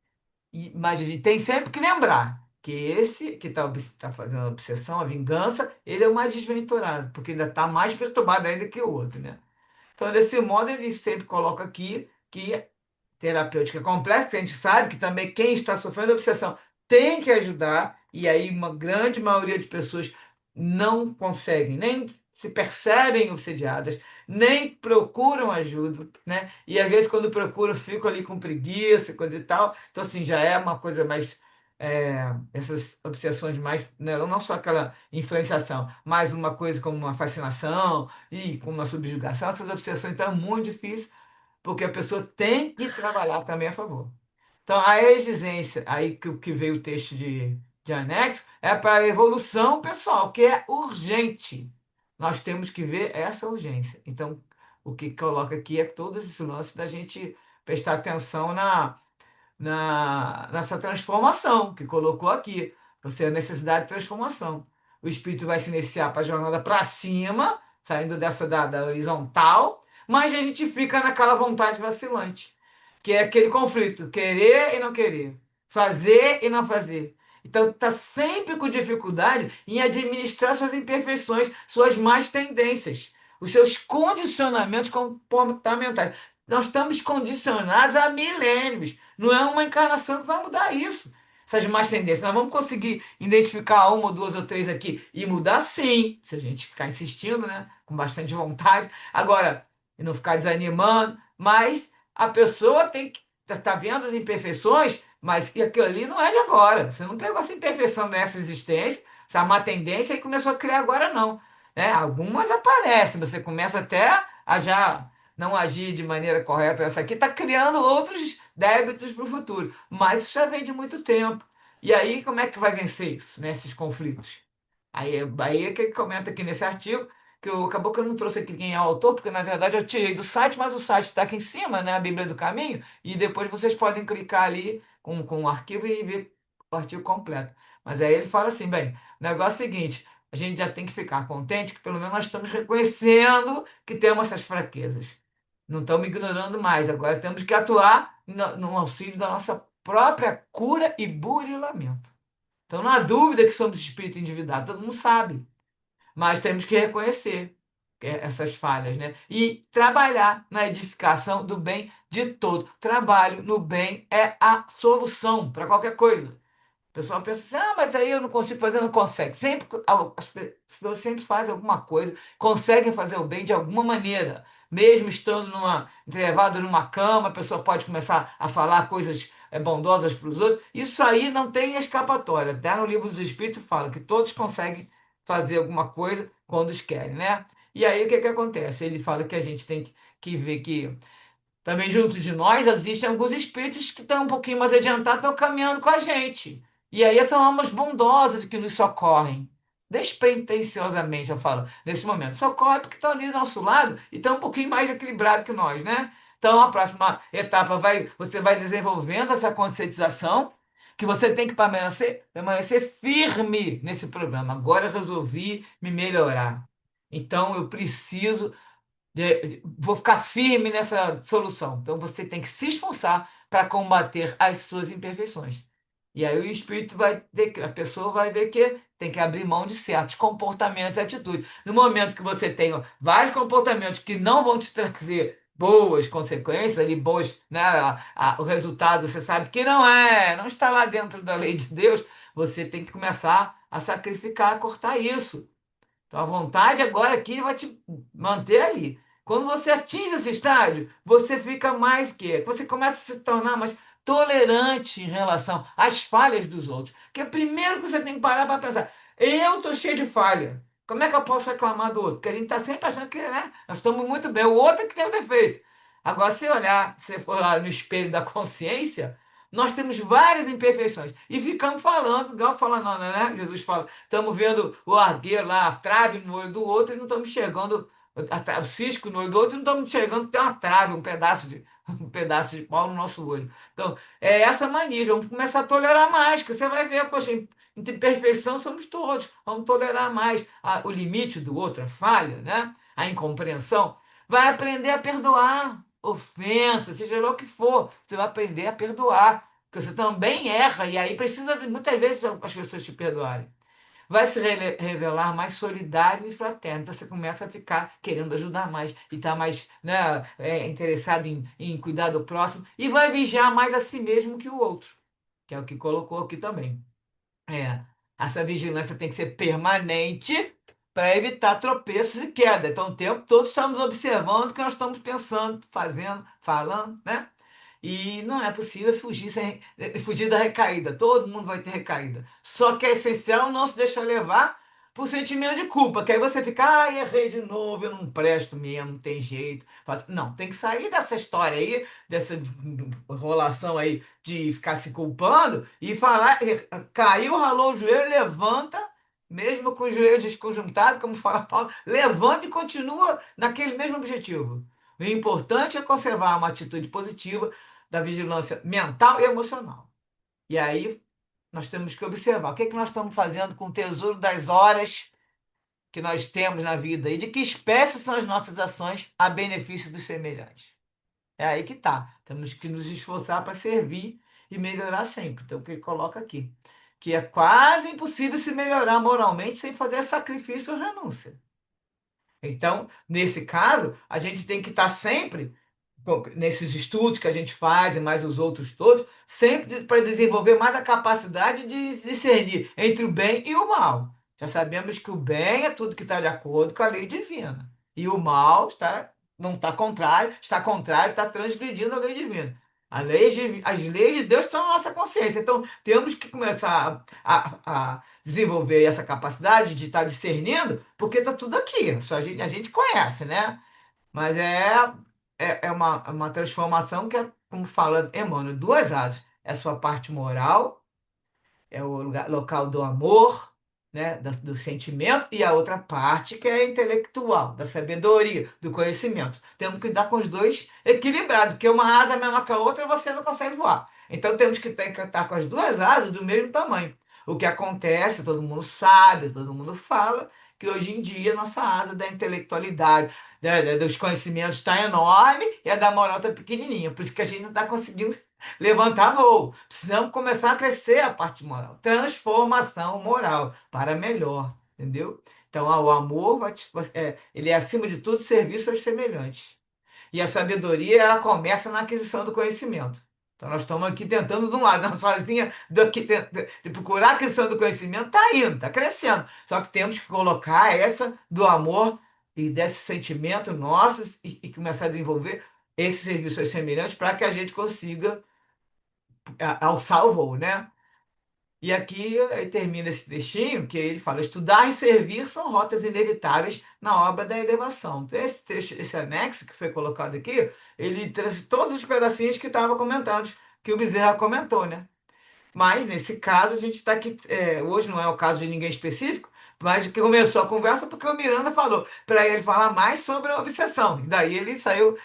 Mas a gente tem sempre que lembrar que esse que está fazendo a obsessão, a vingança, ele é o mais desventurado, porque ainda está mais perturbado ainda que o outro, né? Então, desse modo, ele sempre coloca aqui que terapêutica complexa, que a gente sabe que também quem está sofrendo obsessão tem que ajudar, e aí uma grande maioria de pessoas não conseguem, nem se percebem obsediadas, nem procuram ajuda, né? E às vezes quando procuram ficam ali com preguiça, coisa e tal. Então, assim, já é uma coisa mais. Essas obsessões mais, né, não só aquela influenciação, mas uma coisa como uma fascinação e como uma subjugação, essas obsessões então é muito difícil porque a pessoa tem que trabalhar também a favor. Então, a exigência, aí que veio o texto de anexo, é para a evolução pessoal, que é urgente. Nós temos que ver essa urgência. Então, o que coloca aqui é todos esses lances da gente prestar atenção nessa transformação que colocou aqui. Você a necessidade de transformação. O espírito vai se iniciar para a jornada para cima, saindo dessa da horizontal, mas a gente fica naquela vontade vacilante, que é aquele conflito, querer e não querer, fazer e não fazer. Então está sempre com dificuldade em administrar suas imperfeições, suas más tendências, os seus condicionamentos comportamentais. Nós estamos condicionados há milênios. Não é uma encarnação que vai mudar isso. Essas más tendências. Nós vamos conseguir identificar uma ou duas ou três aqui e mudar sim, se a gente ficar insistindo, né? Com bastante vontade. Agora, e não ficar desanimando, mas a pessoa tem que tá vendo as imperfeições, mas aquilo ali não é de agora. Você não pegou essa imperfeição nessa existência, essa má tendência e começou a criar agora, não. Né? Algumas aparecem, você começa até a já não agir de maneira correta. Essa aqui está criando outros débitos para o futuro. Mas isso já vem de muito tempo. E aí, como é que vai vencer isso, né, esses conflitos? Aí é que ele comenta aqui nesse artigo, acabou que eu não trouxe aqui quem é o autor, porque na verdade eu tirei do site, mas o site está aqui em cima, né, a Bíblia do Caminho, e depois vocês podem clicar ali com o arquivo e ver o artigo completo. Mas aí ele fala assim, bem, o negócio é o seguinte, a gente já tem que ficar contente que pelo menos nós estamos reconhecendo que temos essas fraquezas. Não estamos ignorando mais. Agora temos que atuar no auxílio da nossa própria cura e burilamento. Então não há dúvida que somos espírito endividado, todo mundo sabe. Mas temos que reconhecer essas falhas, né? E trabalhar na edificação do bem de todo. Trabalho no bem é a solução para qualquer coisa. O pessoal pensa assim, mas aí eu não consigo fazer, não consegue. Sempre, as pessoas sempre fazem alguma coisa, conseguem fazer o bem de alguma maneira. Mesmo estando entrevado numa cama, a pessoa pode começar a falar coisas bondosas para os outros. Isso aí não tem escapatória. Até no livro dos Espíritos fala que todos conseguem fazer alguma coisa quando os querem, né? E aí o que acontece? Ele fala que a gente tem que ver que também junto de nós existem alguns espíritos que estão um pouquinho mais adiantados, estão caminhando com a gente. E aí são almas bondosas que nos socorrem. Despretensiosamente, eu falo, nesse momento. Socorre porque estão ali do nosso lado e estão um pouquinho mais equilibrados que nós, né? Então, a próxima etapa você vai desenvolvendo essa conscientização que você tem que permanecer firme nesse problema. Agora eu resolvi me melhorar. Então, eu preciso vou ficar firme nessa solução. Então você tem que se esforçar para combater as suas imperfeições. E aí o espírito vai ter a pessoa vai ver que tem que abrir mão de certos comportamentos e atitudes. No momento que você tem vários comportamentos que não vão te trazer boas consequências, ali, boas, né, o resultado você sabe que não está lá dentro da lei de Deus, você tem que começar a sacrificar, a cortar isso. Então, a vontade agora aqui vai te manter ali. Quando você atinge esse estágio, você fica mais que você começa a se tornar mais tolerante em relação às falhas dos outros. Que é primeiro que você tem que parar para pensar, eu estou cheio de falha. Como é que eu posso reclamar do outro? Porque a gente está sempre achando que, né, nós estamos muito bem, o outro é que tem o defeito. Agora, se olhar, se for lá no espelho da consciência, nós temos várias imperfeições e ficamos falando, igual fala, não, né? Jesus fala, estamos vendo o argueiro lá, a trave no olho do outro e não estamos enxergando o cisco no olho do outro e não estamos enxergando que tem uma trave, um pedaço de pau no nosso olho. Então, é essa mania, vamos começar a tolerar mais, que você vai ver, poxa, imperfeição somos todos, vamos tolerar mais o limite do outro, a falha, né? A incompreensão. Vai aprender a perdoar ofensa, seja lá o que for, você vai aprender a perdoar, porque você também erra, e aí precisa, muitas vezes, as pessoas te perdoarem. Vai se revelar mais solidário e fraterno. Então você começa a ficar querendo ajudar mais e estar mais, né, interessado em cuidar do próximo e vai vigiar mais a si mesmo que o outro, que é o que colocou aqui também. É, essa vigilância tem que ser permanente para evitar tropeços e quedas. Então, o tempo todo estamos observando o que nós estamos pensando, fazendo, falando, né? E não é possível fugir da recaída. Todo mundo vai ter recaída. Só que é essencial não se deixar levar por sentimento de culpa, que aí você fica, errei de novo, eu não presto mesmo, não tem jeito. Não, tem que sair dessa história aí, dessa enrolação aí de ficar se culpando e falar, caiu, ralou o joelho, levanta, mesmo com o joelho desconjuntado, como fala Paulo, levanta e continua naquele mesmo objetivo. O importante é conservar uma atitude positiva da vigilância mental e emocional. E aí nós temos que observar o que é que nós estamos fazendo com o tesouro das horas que nós temos na vida e de que espécie são as nossas ações a benefício dos semelhantes. É aí que está. Temos que nos esforçar para servir e melhorar sempre. Então, o que ele coloca aqui? Que é quase impossível se melhorar moralmente sem fazer sacrifício ou renúncia. Então, nesse caso, a gente tem que estar sempre, bom, nesses estudos que a gente faz e mais os outros todos, sempre para desenvolver mais a capacidade de discernir entre o bem e o mal. Já sabemos que o bem é tudo que está de acordo com a lei divina. E o mal não está contrário, está transgredindo a lei divina. As leis de Deus estão na nossa consciência. Então, temos que começar a desenvolver essa capacidade de estar discernindo, porque está tudo aqui. Só a gente conhece, né? Mas é uma transformação que é, como fala Emmanuel, duas asas. É a sua parte moral, é o local do amor, né, do sentimento, e a outra parte que é intelectual, da sabedoria, do conhecimento. Temos que dar com os dois equilibrados, porque uma asa é menor que a outra você não consegue voar. Então temos que estar com as duas asas do mesmo tamanho. O que acontece, todo mundo sabe, todo mundo fala, que hoje em dia nossa asa da intelectualidade, dos conhecimentos está enorme e a da moral está pequenininha. Por isso que a gente não está conseguindo levantar voo. Precisamos começar a crescer a parte moral. Transformação moral para melhor, entendeu? Então, o amor ele é, acima de tudo, serviço aos semelhantes. E a sabedoria, ela começa na aquisição do conhecimento. Então, nós estamos aqui tentando, de um lado, não sozinha, de procurar a aquisição do conhecimento, está indo, está crescendo. Só que temos que colocar essa do amor e desse sentimento nosso e começar a desenvolver esse serviço aos semelhantes para que a gente consiga alçar o voo, né? E aqui aí termina esse trechinho que ele fala: estudar e servir são rotas inevitáveis na obra da elevação. Então, esse trecho, esse anexo que foi colocado aqui, ele traz todos os pedacinhos que estavam comentados, que o Bezerra comentou, né? Mas, nesse caso, a gente está aqui. Hoje não é o caso de ninguém específico, mas que começou a conversa porque o Miranda falou para ele falar mais sobre a obsessão. E daí ele saiu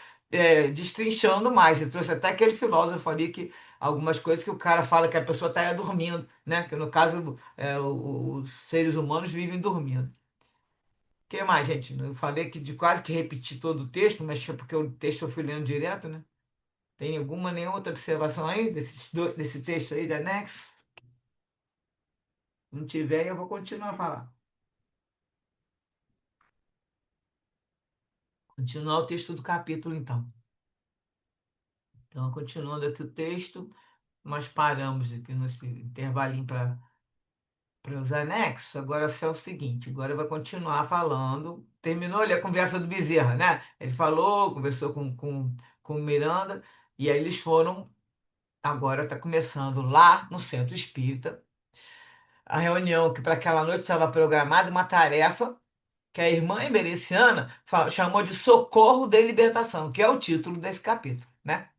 destrinchando mais. Ele trouxe até aquele filósofo ali que algumas coisas que o cara fala que a pessoa está dormindo, né? Que no caso os seres humanos vivem dormindo. O que mais, gente? Eu falei que de quase que repetir todo o texto, mas foi porque o texto eu fui lendo direto, né? Tem nenhuma outra observação aí desse texto aí de anexo? Não tiver, eu vou continuar a falar. Continuar o texto do capítulo, então. Então, continuando aqui o texto, nós paramos aqui nesse intervalinho para os anexos. Agora é o seguinte, agora vai continuar falando. Terminou ali a conversa do Bezerra, né? Ele falou, conversou com o Miranda, e aí eles foram. Agora está começando lá no Centro Espírita a reunião que para aquela noite estava programada uma tarefa que a irmã Emericiana chamou de Socorro de Libertação, que é o título desse capítulo, né?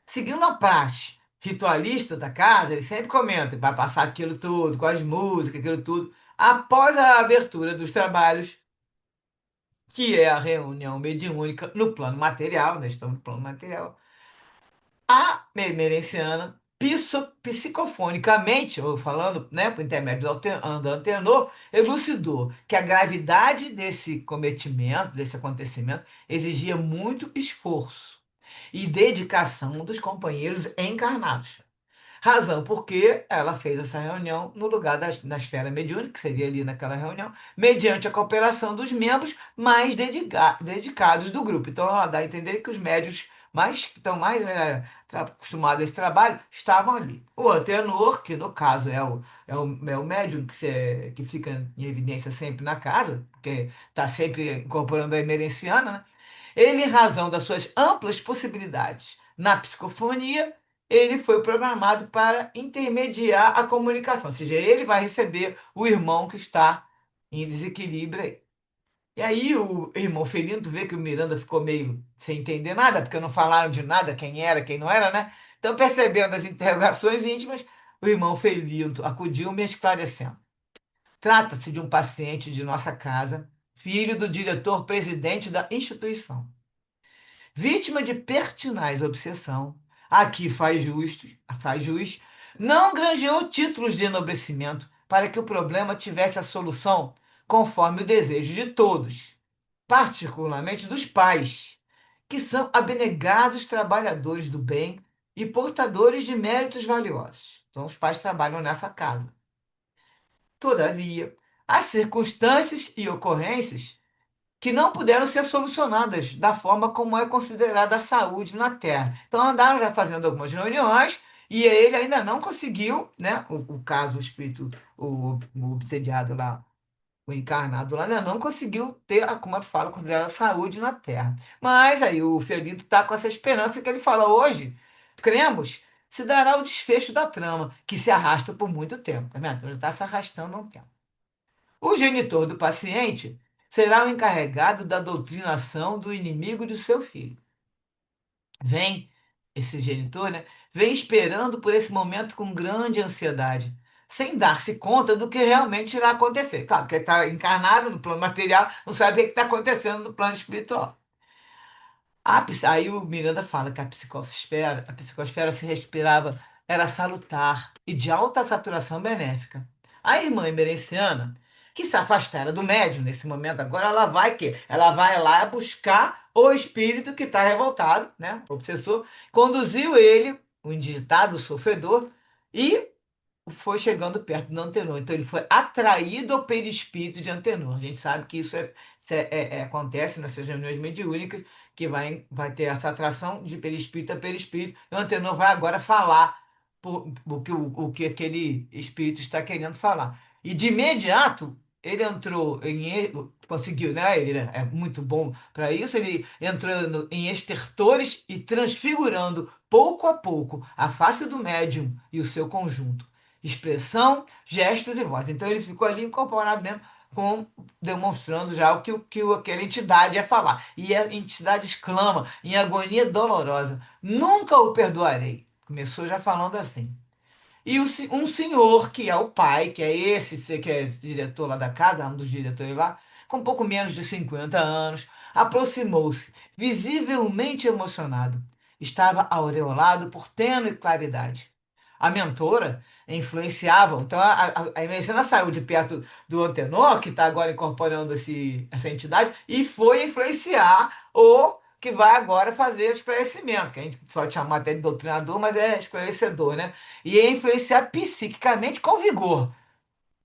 Seguindo a praxe ritualista da casa, ele sempre comenta que vai passar aquilo tudo, com as músicas, aquilo tudo. Após a abertura dos trabalhos, que é a reunião mediúnica no plano material, nós estamos no plano material, a merenciana, psicofonicamente, ou falando, né, por intermédio do antenor, elucidou que a gravidade desse cometimento, desse acontecimento, exigia muito esforço e dedicação dos companheiros encarnados. Razão porque ela fez essa reunião no lugar da esfera mediúnica, que seria ali naquela reunião, mediante a cooperação dos membros mais dedicados do grupo. Então, ela dá a entender que os médios que estão mais acostumados a esse trabalho estavam ali. O antenor, que no caso é o médium que fica em evidência sempre na casa, porque está sempre incorporando a emerenciana, né? Ele, em razão das suas amplas possibilidades na psicofonia, ele foi programado para intermediar a comunicação, ou seja, ele vai receber o irmão que está em desequilíbrio aí. E aí o irmão Felinto vê que o Miranda ficou meio sem entender nada, porque não falaram de nada, quem era, quem não era, né? Então, percebendo as interrogações íntimas, o irmão Felinto acudiu me esclarecendo. Trata-se de um paciente de nossa casa, filho do diretor-presidente da instituição. Vítima de pertinaz obsessão, aqui faz jus, não granjeou títulos de enobrecimento para que o problema tivesse a solução conforme o desejo de todos, particularmente dos pais, que são abnegados trabalhadores do bem e portadores de méritos valiosos. Então, os pais trabalham nessa casa. Todavia, há circunstâncias e ocorrências que não puderam ser solucionadas da forma como é considerada a saúde na Terra. Então andaram já fazendo algumas reuniões e ele ainda não conseguiu, né? O caso, o espírito, o obsediado lá, o encarnado lá, ainda não conseguiu ter, como eu falo, considerada a saúde na Terra. Mas aí o Felito está com essa esperança que ele fala hoje, cremos, se dará o desfecho da trama, que se arrasta por muito tempo, tá vendo? Então já está se arrastando há um tempo. O genitor do paciente será o encarregado da doutrinação do inimigo de seu filho. Vem, esse genitor, né? Vem esperando por esse momento com grande ansiedade, sem dar-se conta do que realmente irá acontecer. Claro, porque está encarnado no plano material, não sabe o que está acontecendo no plano espiritual. Aí o Miranda fala que a psicosfera se respirava, era salutar e de alta saturação benéfica. A irmã emerenciana, que se afastara do médium nesse momento, agora ela vai quê? Ela vai lá buscar o espírito que está revoltado, né? O obsessor, conduziu ele, o indigitado, o sofredor, e foi chegando perto do Antenor. Então ele foi atraído ao perispírito de Antenor. A gente sabe que acontece nessas reuniões mediúnicas, que vai ter essa atração de perispírito a perispírito. E o Antenor vai agora falar o que aquele espírito está querendo falar. E de imediato ele entrou conseguiu, né? Ele é muito bom para isso. Ele entrando em estertores e transfigurando pouco a pouco a face do médium e o seu conjunto expressão, gestos e voz. Então ele ficou ali incorporado mesmo, demonstrando já o que aquela entidade ia falar. E a entidade exclama, em agonia dolorosa: Nunca o perdoarei. Começou já falando assim. E um senhor, que é o pai, que é que é diretor lá da casa, um dos diretores lá, com pouco menos de 50 anos, aproximou-se, visivelmente emocionado. Estava aureolado por tênue claridade. A mentora influenciava, então a Invencena saiu de perto do Antenor, que está agora incorporando essa entidade, e foi influenciar o que vai agora fazer o esclarecimento, que a gente pode chamar até de doutrinador, mas é esclarecedor, né? E é influenciar psiquicamente com vigor.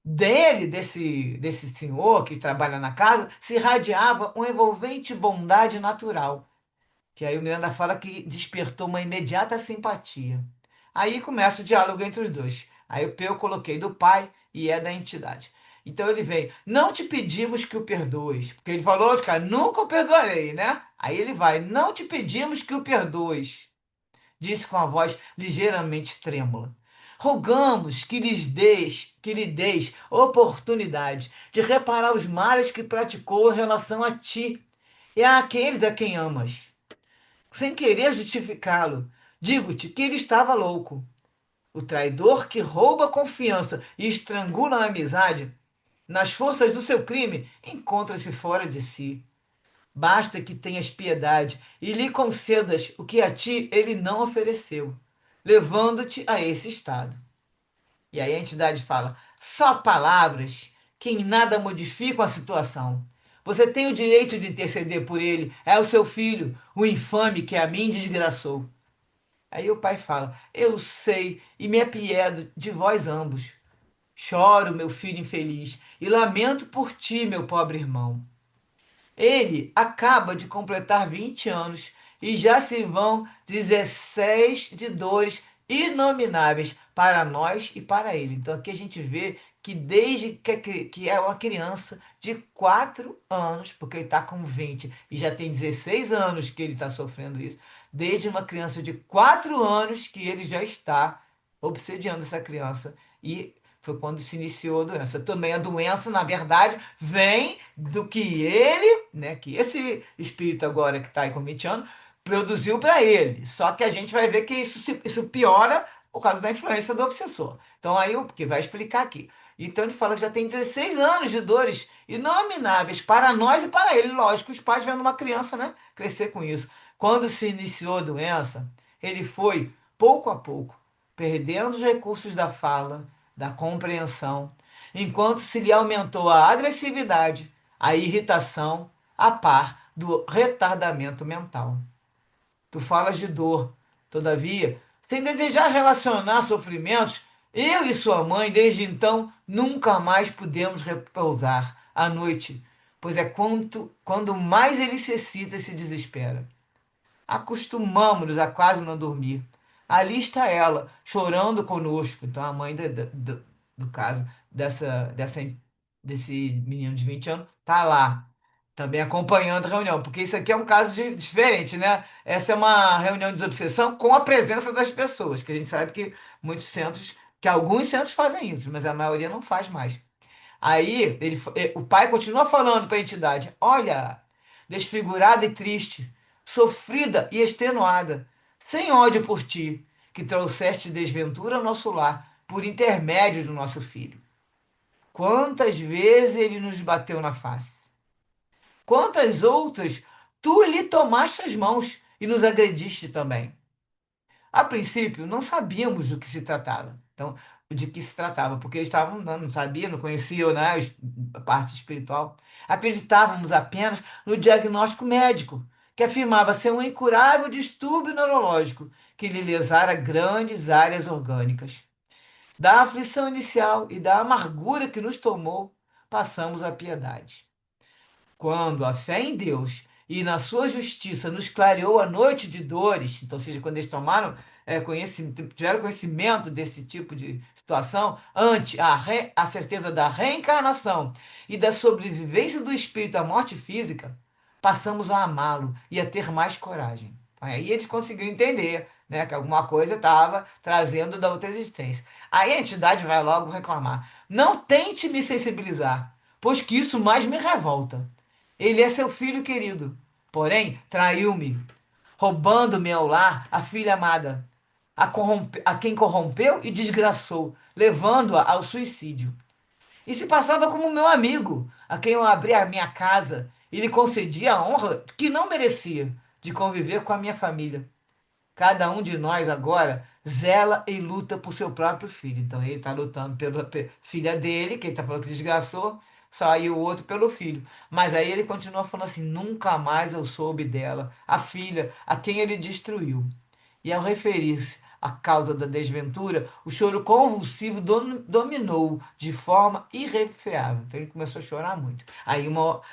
Desse senhor que trabalha na casa, se irradiava uma envolvente bondade natural, Que aí o Miranda fala que despertou uma imediata simpatia. Aí começa o diálogo entre os dois. Aí o P eu coloquei do pai e é da entidade. Então ele vem, não te pedimos que o perdoes, porque ele falou, cara, nunca o perdoarei, né? Aí ele vai, não te pedimos que o perdoes, disse com a voz ligeiramente trêmula. Rogamos que lhe deis oportunidade de reparar os males que praticou em relação a ti e àqueles a quem amas. Sem querer justificá-lo, digo-te que ele estava louco. O traidor que rouba a confiança e estrangula a amizade, nas forças do seu crime, encontra-se fora de si. Basta que tenhas piedade e lhe concedas o que a ti ele não ofereceu, levando-te a esse estado. E aí a entidade fala: só palavras que em nada modificam a situação. Você tem o direito de interceder por ele. É o seu filho, o infame que a mim desgraçou. Aí o pai fala: eu sei e me apiedo de vós ambos. Choro, meu filho infeliz, e lamento por ti, meu pobre irmão. Ele acaba de completar 20 anos e já se vão 16 de dores inomináveis para nós e para ele. Então aqui a gente vê que desde que é uma criança de 4 anos, porque ele está com 20 e já tem 16 anos que ele está sofrendo isso, desde uma criança de 4 anos que ele já está obsediando essa criança. E foi quando se iniciou a doença. Também a doença, na verdade, vem do que ele, né, que esse espírito agora que está aí com 20 anos, produziu para ele. Só que a gente vai ver que isso piora por causa da influência do obsessor. Então aí o que vai explicar aqui. Então ele fala que já tem 16 anos de dores inomináveis para nós e para ele. Lógico, os pais vendo uma criança, né, crescer com isso. Quando se iniciou a doença, ele foi, pouco a pouco, perdendo os recursos da fala, da compreensão, enquanto se lhe aumentou a agressividade, a irritação, a par do retardamento mental. Tu falas de dor, todavia, sem desejar relacionar sofrimentos, eu e sua mãe, desde então, nunca mais pudemos repousar à noite, pois é quando mais ele se excita e se desespera. Acostumamos-nos a quase não dormir. Ali está ela, chorando conosco. Então, a mãe do caso, desse menino de 20 anos, está lá, também acompanhando a reunião, porque isso aqui é um caso diferente, né? Essa é uma reunião de desobsessão com a presença das pessoas, que a gente sabe que muitos centros, que alguns centros fazem isso, mas a maioria não faz mais. Aí o pai continua falando para a entidade: olha, desfigurada e triste, sofrida e extenuada, sem ódio por ti, que trouxeste desventura ao nosso lar por intermédio do nosso filho. Quantas vezes ele nos bateu na face? Quantas outras tu lhe tomaste as mãos e nos agrediste também? A princípio, não sabíamos do que se tratava. Então, de que se tratava, porque eles estavam, não sabiam, não conheciam, né, a parte espiritual. Acreditávamos apenas no diagnóstico médico, que afirmava ser um incurável distúrbio neurológico que lhe lesara grandes áreas orgânicas. Da aflição inicial e da amargura que nos tomou, passamos à piedade. Quando a fé em Deus e na sua justiça nos clareou a noite de dores, então, ou seja, quando eles tomaram tiveram conhecimento desse tipo de situação, ante a certeza da reencarnação e da sobrevivência do espírito à morte física, passamos a amá-lo e a ter mais coragem. Aí eles conseguiram entender, né, que alguma coisa estava trazendo da outra existência. Aí a entidade vai logo reclamar: não tente me sensibilizar, pois que isso mais me revolta. Ele é seu filho querido, porém traiu-me, roubando-me ao lar a filha amada, a quem corrompeu e desgraçou, levando-a ao suicídio. E se passava como meu amigo, a quem eu abri a minha casa e lhe concedia a honra que não merecia de conviver com a minha família. Cada um de nós agora zela e luta por seu próprio filho. Então ele está lutando pela filha dele, que ele está falando que desgraçou, só aí o outro pelo filho. Mas aí ele continua falando assim: nunca mais eu soube dela, a filha, a quem ele destruiu. E ao referir-se à causa da desventura, o choro convulsivo dominou de forma irrefreável. Então ele começou a chorar muito. Aí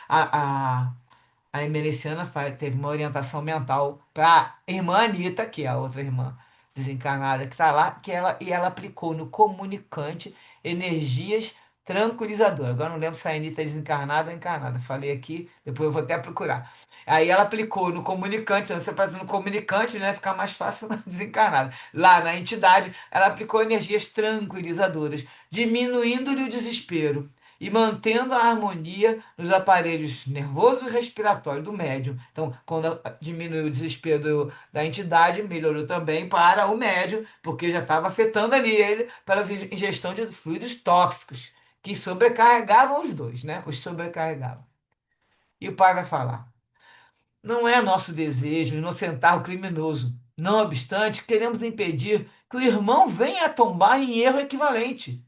a a Emeliciana teve uma orientação mental para a irmã Anitta, que é a outra irmã desencarnada que está lá, e ela aplicou no comunicante energias tranquilizadoras. Agora não lembro se a Anitta é desencarnada ou encarnada. Falei aqui, depois eu vou até procurar. Aí ela aplicou no comunicante, se você faz no comunicante, né, fica mais fácil na desencarnada. Lá na entidade, ela aplicou energias tranquilizadoras, diminuindo-lhe o desespero e mantendo a harmonia nos aparelhos nervoso e respiratório do médium. Então, quando diminuiu o desespero da entidade, melhorou também para o médium, porque já estava afetando ali ele pela ingestão de fluidos tóxicos, que sobrecarregavam os dois, né? Os sobrecarregavam. E o pai vai falar: não é nosso desejo inocentar o criminoso. Não obstante, queremos impedir que o irmão venha a tombar em erro equivalente,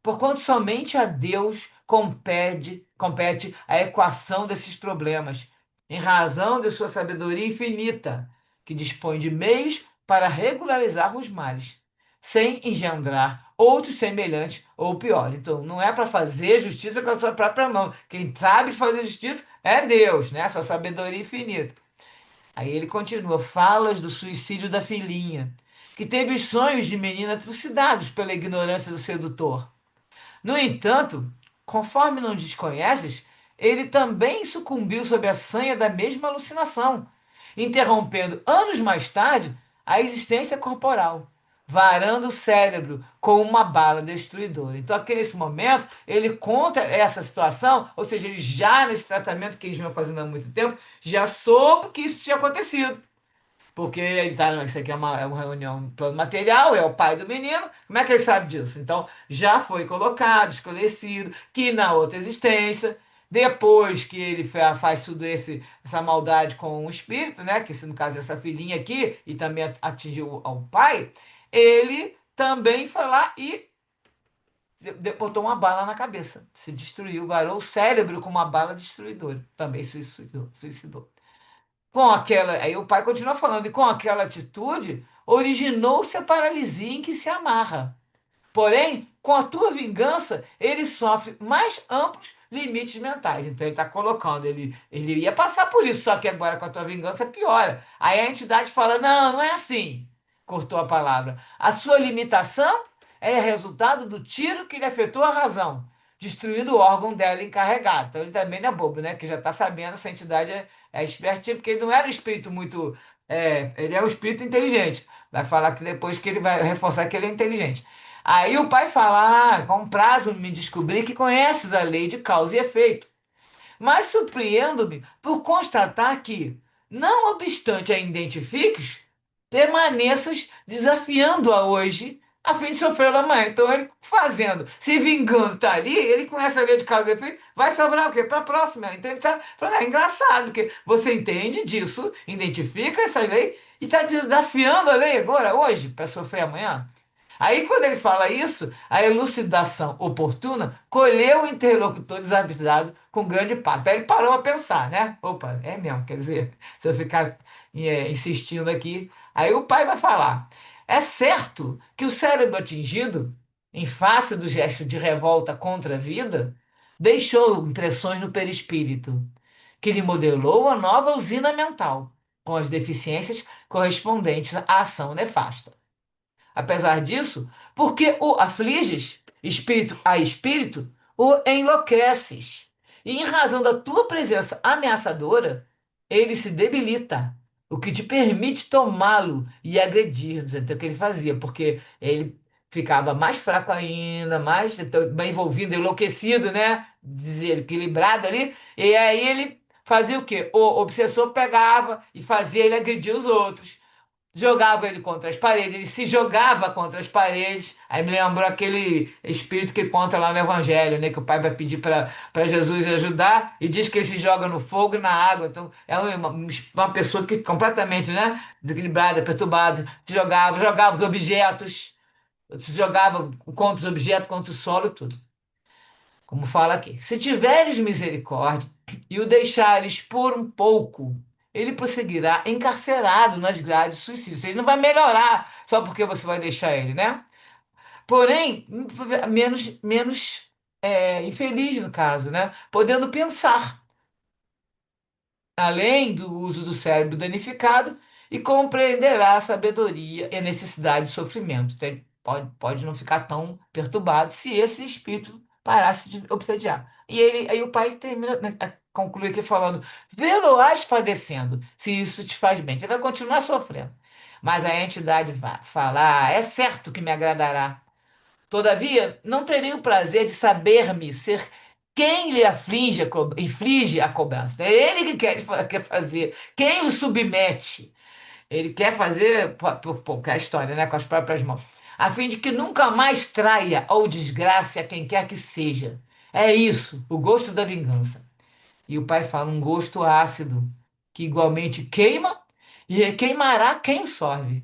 porquanto somente a Deus compete a equação desses problemas, em razão de sua sabedoria infinita, que dispõe de meios para regularizar os males, sem engendrar outros semelhantes ou piores. Então, não é para fazer justiça com a sua própria mão. Quem sabe fazer justiça é Deus, né? Sua sabedoria infinita. Aí ele continua: falas do suicídio da filhinha, que teve os sonhos de menina trucidados pela ignorância do sedutor. No entanto, conforme não desconheces, ele também sucumbiu sob a sanha da mesma alucinação, interrompendo anos mais tarde a existência corporal, varando o cérebro com uma bala destruidora. Então, aqui nesse momento, ele conta essa situação, ou seja, ele já nesse tratamento que eles vão fazendo há muito tempo, já soube que isso tinha acontecido. Porque ele tá, isso aqui é uma reunião um plano material, é o pai do menino. Como é que ele sabe disso? Então, já foi colocado, esclarecido, que na outra existência, depois que ele faz tudo essa maldade com o espírito, né? Que se no caso é essa filhinha aqui, e também atingiu ao pai, ele também foi lá e botou uma bala na cabeça. Se destruiu, varou o cérebro com uma bala destruidora. Também se suicidou. Com aquela, aí o pai continua falando, e com aquela atitude originou-se a paralisia em que se amarra. Porém, com a tua vingança, ele sofre mais amplos limites mentais. Então ele está colocando, ele ia passar por isso, só que agora com a tua vingança piora. Aí a entidade fala: não, não é assim. Cortou a palavra. A sua limitação é resultado do tiro que lhe afetou a razão, destruindo o órgão dela encarregado. Então ele também não é bobo, né? Que já está sabendo, essa entidade é espertinha, porque ele não era um espírito muito. Ele é um espírito inteligente. Vai falar que depois que ele vai reforçar que ele é inteligente. Aí o pai fala: com prazo me descobri que conheces a lei de causa e efeito. Mas surpreendo-me por constatar que, não obstante a identifiques, permaneças desafiando-a hoje a fim de sofrer amanhã. Então, ele fazendo, se vingando, tá ali, ele conhece a lei de causa e efeito, vai sobrar o quê? Para a próxima. Então, ele tá falando: é engraçado, porque você entende disso, identifica essa lei e está desafiando a lei agora, hoje, para sofrer amanhã. Aí, quando ele fala isso, a elucidação oportuna colheu o interlocutor desavisado com grande impacto. Aí ele parou a pensar, né? Opa, é mesmo, quer dizer, se eu ficar insistindo aqui. Aí o pai vai falar: é certo que o cérebro atingido, em face do gesto de revolta contra a vida, deixou impressões no perispírito, que lhe modelou a nova usina mental, com as deficiências correspondentes à ação nefasta. Apesar disso, porque o afliges, espírito a espírito, o enlouqueces. E em razão da tua presença ameaçadora, ele se debilita, o que te permite tomá-lo e agredir. Então, o que ele fazia, porque ele ficava mais fraco ainda, mais então, bem envolvido, enlouquecido, né? Desequilibrado ali, e aí ele fazia o quê? O obsessor pegava e fazia ele agredir os outros, jogava ele contra as paredes, ele se jogava contra as paredes. Aí me lembrou aquele espírito que conta lá no Evangelho, né? Que o pai vai pedir para Jesus ajudar e diz que ele se joga no fogo e na água. Então é uma pessoa que completamente, né? Desequilibrada, perturbada, jogava os objetos, se jogava contra os objetos, contra o solo, tudo. Como fala aqui: se tiveres misericórdia e o deixares por um pouco, ele prosseguirá encarcerado nas grades de suicídio. Ele não vai melhorar só porque você vai deixar ele, né? Porém, menos infeliz no caso, né? Podendo pensar. além do uso do cérebro danificado, e compreenderá a sabedoria e a necessidade de sofrimento. Pode não ficar tão perturbado se esse espírito parasse de obsediar. Aí o pai termina, né, conclui aqui falando: vê-lo-ás padecendo, se isso te faz bem. Ele vai continuar sofrendo. Mas a entidade vai falar: é certo que me agradará. Todavia, não terei o prazer de saber-me ser quem lhe inflige a cobrança. É ele que quer fazer, quem o submete. Ele quer fazer, que é a história, né, com as próprias mãos, a fim de que nunca mais traia ou desgrace a quem quer que seja. É isso, o gosto da vingança. E o pai fala, um gosto ácido, que igualmente queima e queimará quem o sorve.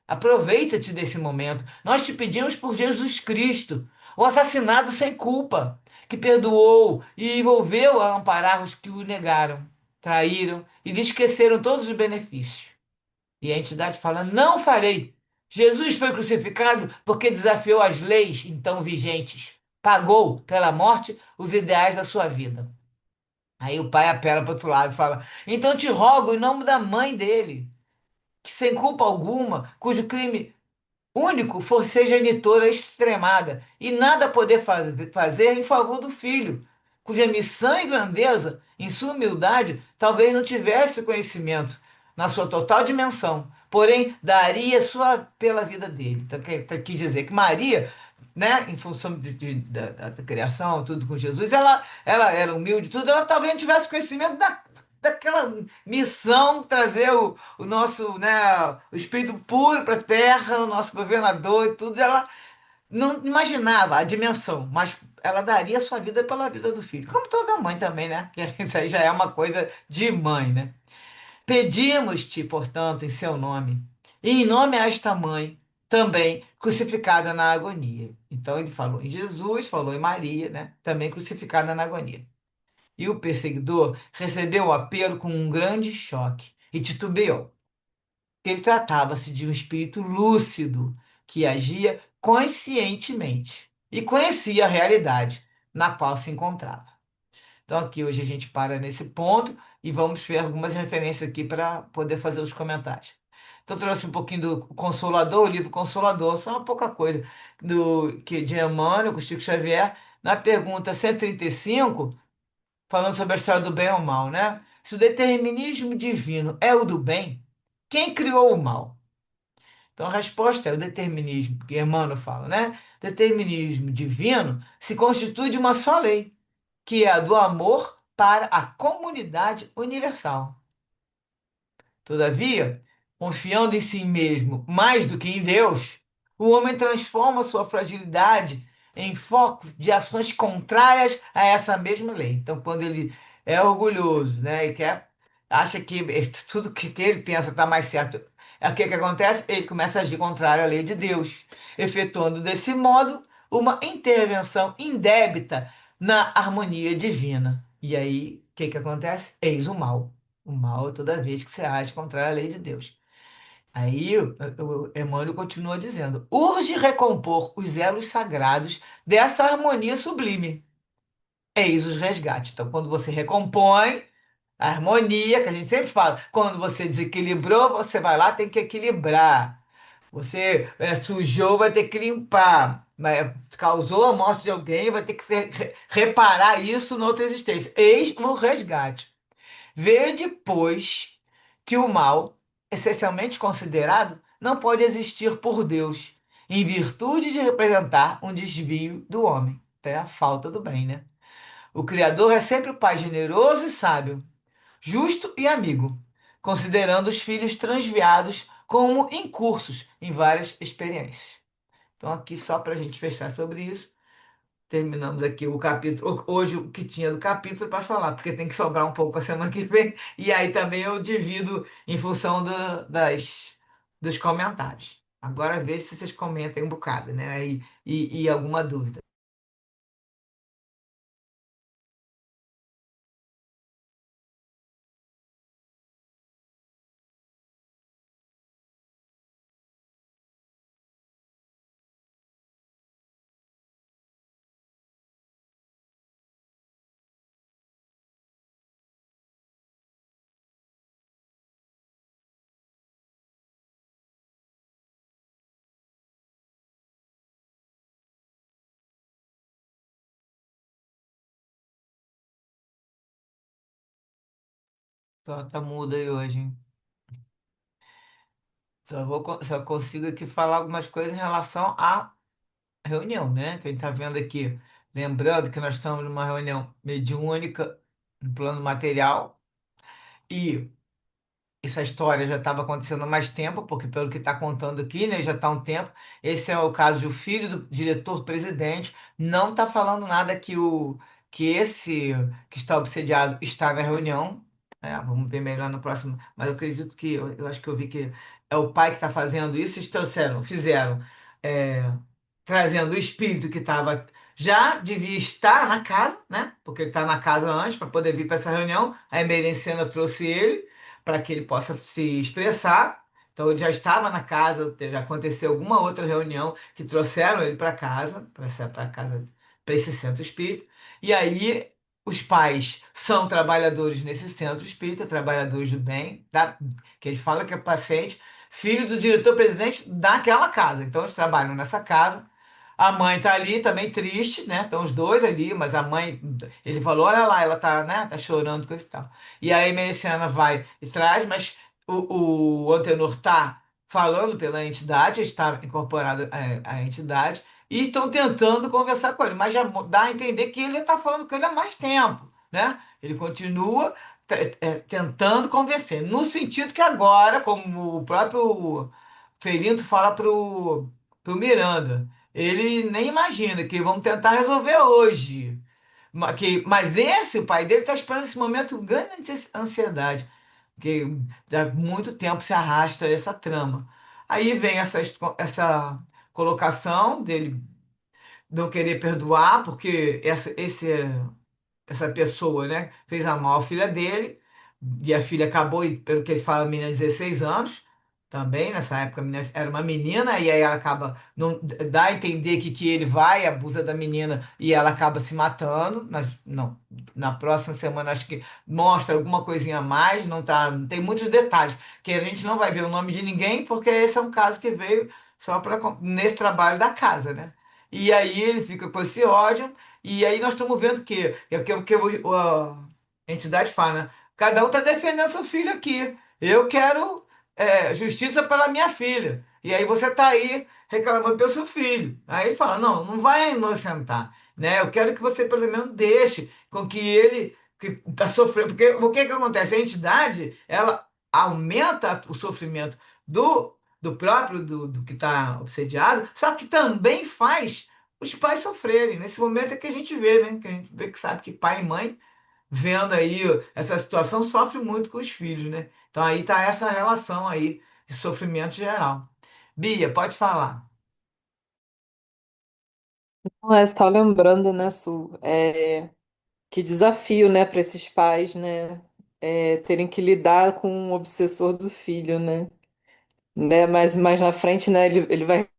Aproveita-te desse momento. Nós te pedimos por Jesus Cristo, o assassinado sem culpa, que perdoou e envolveu a amparar os que o negaram, traíram e lhe esqueceram todos os benefícios. E a entidade fala: não farei. Jesus foi crucificado porque desafiou as leis então vigentes. Pagou pela morte os ideais da sua vida. Aí o pai apela para o outro lado e fala: então te rogo em nome da mãe dele, que sem culpa alguma, cujo crime único forcejanitora extremada, e nada poder fazer em favor do filho, cuja missão e grandeza, em sua humildade, talvez não tivesse conhecimento na sua total dimensão, porém daria sua pela vida dele. Então, quer dizer que Maria, né, em função da criação, tudo com Jesus, ela era humilde, tudo, ela talvez não tivesse conhecimento daquela missão, trazer o nosso, né, o espírito puro para a terra, o nosso governador e tudo, ela não imaginava a dimensão, mas ela daria sua vida pela vida do filho, como toda mãe também, né? Que isso aí já é uma coisa de mãe, né? Pedimos-te, portanto, em seu nome, e em nome a esta mãe, também crucificada na agonia. Então ele falou em Jesus, falou em Maria, né? Também crucificada na agonia. E o perseguidor recebeu o apelo com um grande choque e titubeou. Ele tratava-se de um espírito lúcido que agia conscientemente e conhecia a realidade na qual se encontrava. Então, aqui hoje a gente para nesse ponto e vamos ver algumas referências aqui para poder fazer os comentários. Então, eu trouxe um pouquinho do Consolador, o livro Consolador, só uma pouca coisa de Emmanuel, com Chico Xavier, na pergunta 135, falando sobre a história do bem ou mal, né? Se o determinismo divino é o do bem, quem criou o mal? Então a resposta é o determinismo, que Emmanuel fala, né? Determinismo divino se constitui de uma só lei, que é a do amor para a comunidade universal. Todavia, confiando em si mesmo mais do que em Deus, o homem transforma sua fragilidade em foco de ações contrárias a essa mesma lei. Então, quando ele é orgulhoso, né, e acha que tudo que ele pensa está mais certo, o que acontece? Ele começa a agir contrário à lei de Deus, efetuando desse modo uma intervenção indébita na harmonia divina. E aí, o que acontece? Eis o mal. O mal é toda vez que você age contra a lei de Deus. Aí o Emmanuel continua dizendo: urge recompor os elos sagrados dessa harmonia sublime. Eis os resgates. Então, quando você recompõe a harmonia, que a gente sempre fala, quando você desequilibrou, você vai lá, tem que equilibrar. Você sujou, vai ter que limpar. Causou a morte de alguém, vai ter que reparar isso na outra existência. Eis o resgate. Vede, pois, que o mal, essencialmente considerado, não pode existir por Deus, em virtude de representar um desvio do homem. Até a falta do bem, né? O Criador é sempre o Pai generoso e sábio, justo e amigo, considerando os filhos transviados como incursos em várias experiências. Então, aqui só para a gente fechar sobre isso. Terminamos aqui o capítulo, hoje o que tinha do capítulo para falar, porque tem que sobrar um pouco para semana que vem, e aí também eu divido em função dos comentários. Agora veja se vocês comentem um bocado, né? E alguma dúvida. Tá mudo aí hoje, hein? Só consigo aqui falar algumas coisas em relação à reunião, né? Que a gente está vendo aqui. Lembrando que nós estamos numa reunião mediúnica, no plano material, e essa história já estava acontecendo há mais tempo, porque pelo que está contando aqui, né, já está há um tempo. Esse é o caso do filho do diretor-presidente. Não está falando nada que esse que está obsediado está na reunião. Vamos ver melhor no próximo. Mas eu acredito que eu acho que eu vi que é o pai que está fazendo isso. Fizeram é, trazendo o espírito que estava já devia estar na casa, né? Porque ele está na casa antes para poder vir para essa reunião. A Emerenciana trouxe ele para que ele possa se expressar. Então ele já estava na casa, já aconteceu alguma outra reunião que trouxeram ele para casa, para esse centro espírita. E aí os pais são trabalhadores nesse centro espírita, trabalhadores do bem, tá? Que ele fala que é paciente, filho do diretor-presidente daquela casa. Então eles trabalham nessa casa. A mãe tá ali também triste, né? Estão os dois ali, mas a mãe, ele falou, olha lá, ela tá, né? Tá chorando, coisa e tal. E aí a Meliciana vai e traz, mas o Antenor está falando pela entidade, está incorporado à entidade, e estão tentando conversar com ele, mas já dá a entender que ele está falando com ele há mais tempo, né? Ele continua tentando convencer, no sentido que agora, como o próprio Ferinto fala pro Miranda, ele nem imagina que vão tentar resolver hoje. Mas esse, o pai dele, está esperando esse momento com grande ansiedade, porque há muito tempo se arrasta essa trama. Aí vem essa colocação dele não querer perdoar, porque essa pessoa, né, fez a mal à filha dele, e a filha acabou, pelo que ele fala, a menina de 16 anos, também, nessa época a menina era uma menina, e aí ela acaba, não, dá a entender que ele vai, abusa da menina, e ela acaba se matando, não, na próxima semana acho que mostra alguma coisinha a mais, não tá, não tem muitos detalhes, que a gente não vai ver o nome de ninguém, porque esse é um caso que veio só para nesse trabalho da casa, né? E aí ele fica com esse ódio, e aí nós estamos vendo que é o que a entidade fala, né? Cada um está defendendo seu filho aqui. Eu quero justiça pela minha filha. E aí você está aí reclamando pelo seu filho. Aí ele fala, não, não vai inocentar, né? Eu quero que você pelo menos deixe com que ele que está sofrendo. Porque o que que acontece? A entidade, ela aumenta o sofrimento do próprio, do que está obsediado, só que também faz os pais sofrerem. Nesse momento é que a gente vê, né? Que a gente vê que sabe que pai e mãe, vendo aí essa situação, sofre muito com os filhos, né? Então aí tá essa relação aí de sofrimento geral. Bia, pode falar. Não é só lembrando, né, Su, que desafio, né, para esses pais, né, terem que lidar com o obsessor do filho, né, mas mais na frente, né, ele vai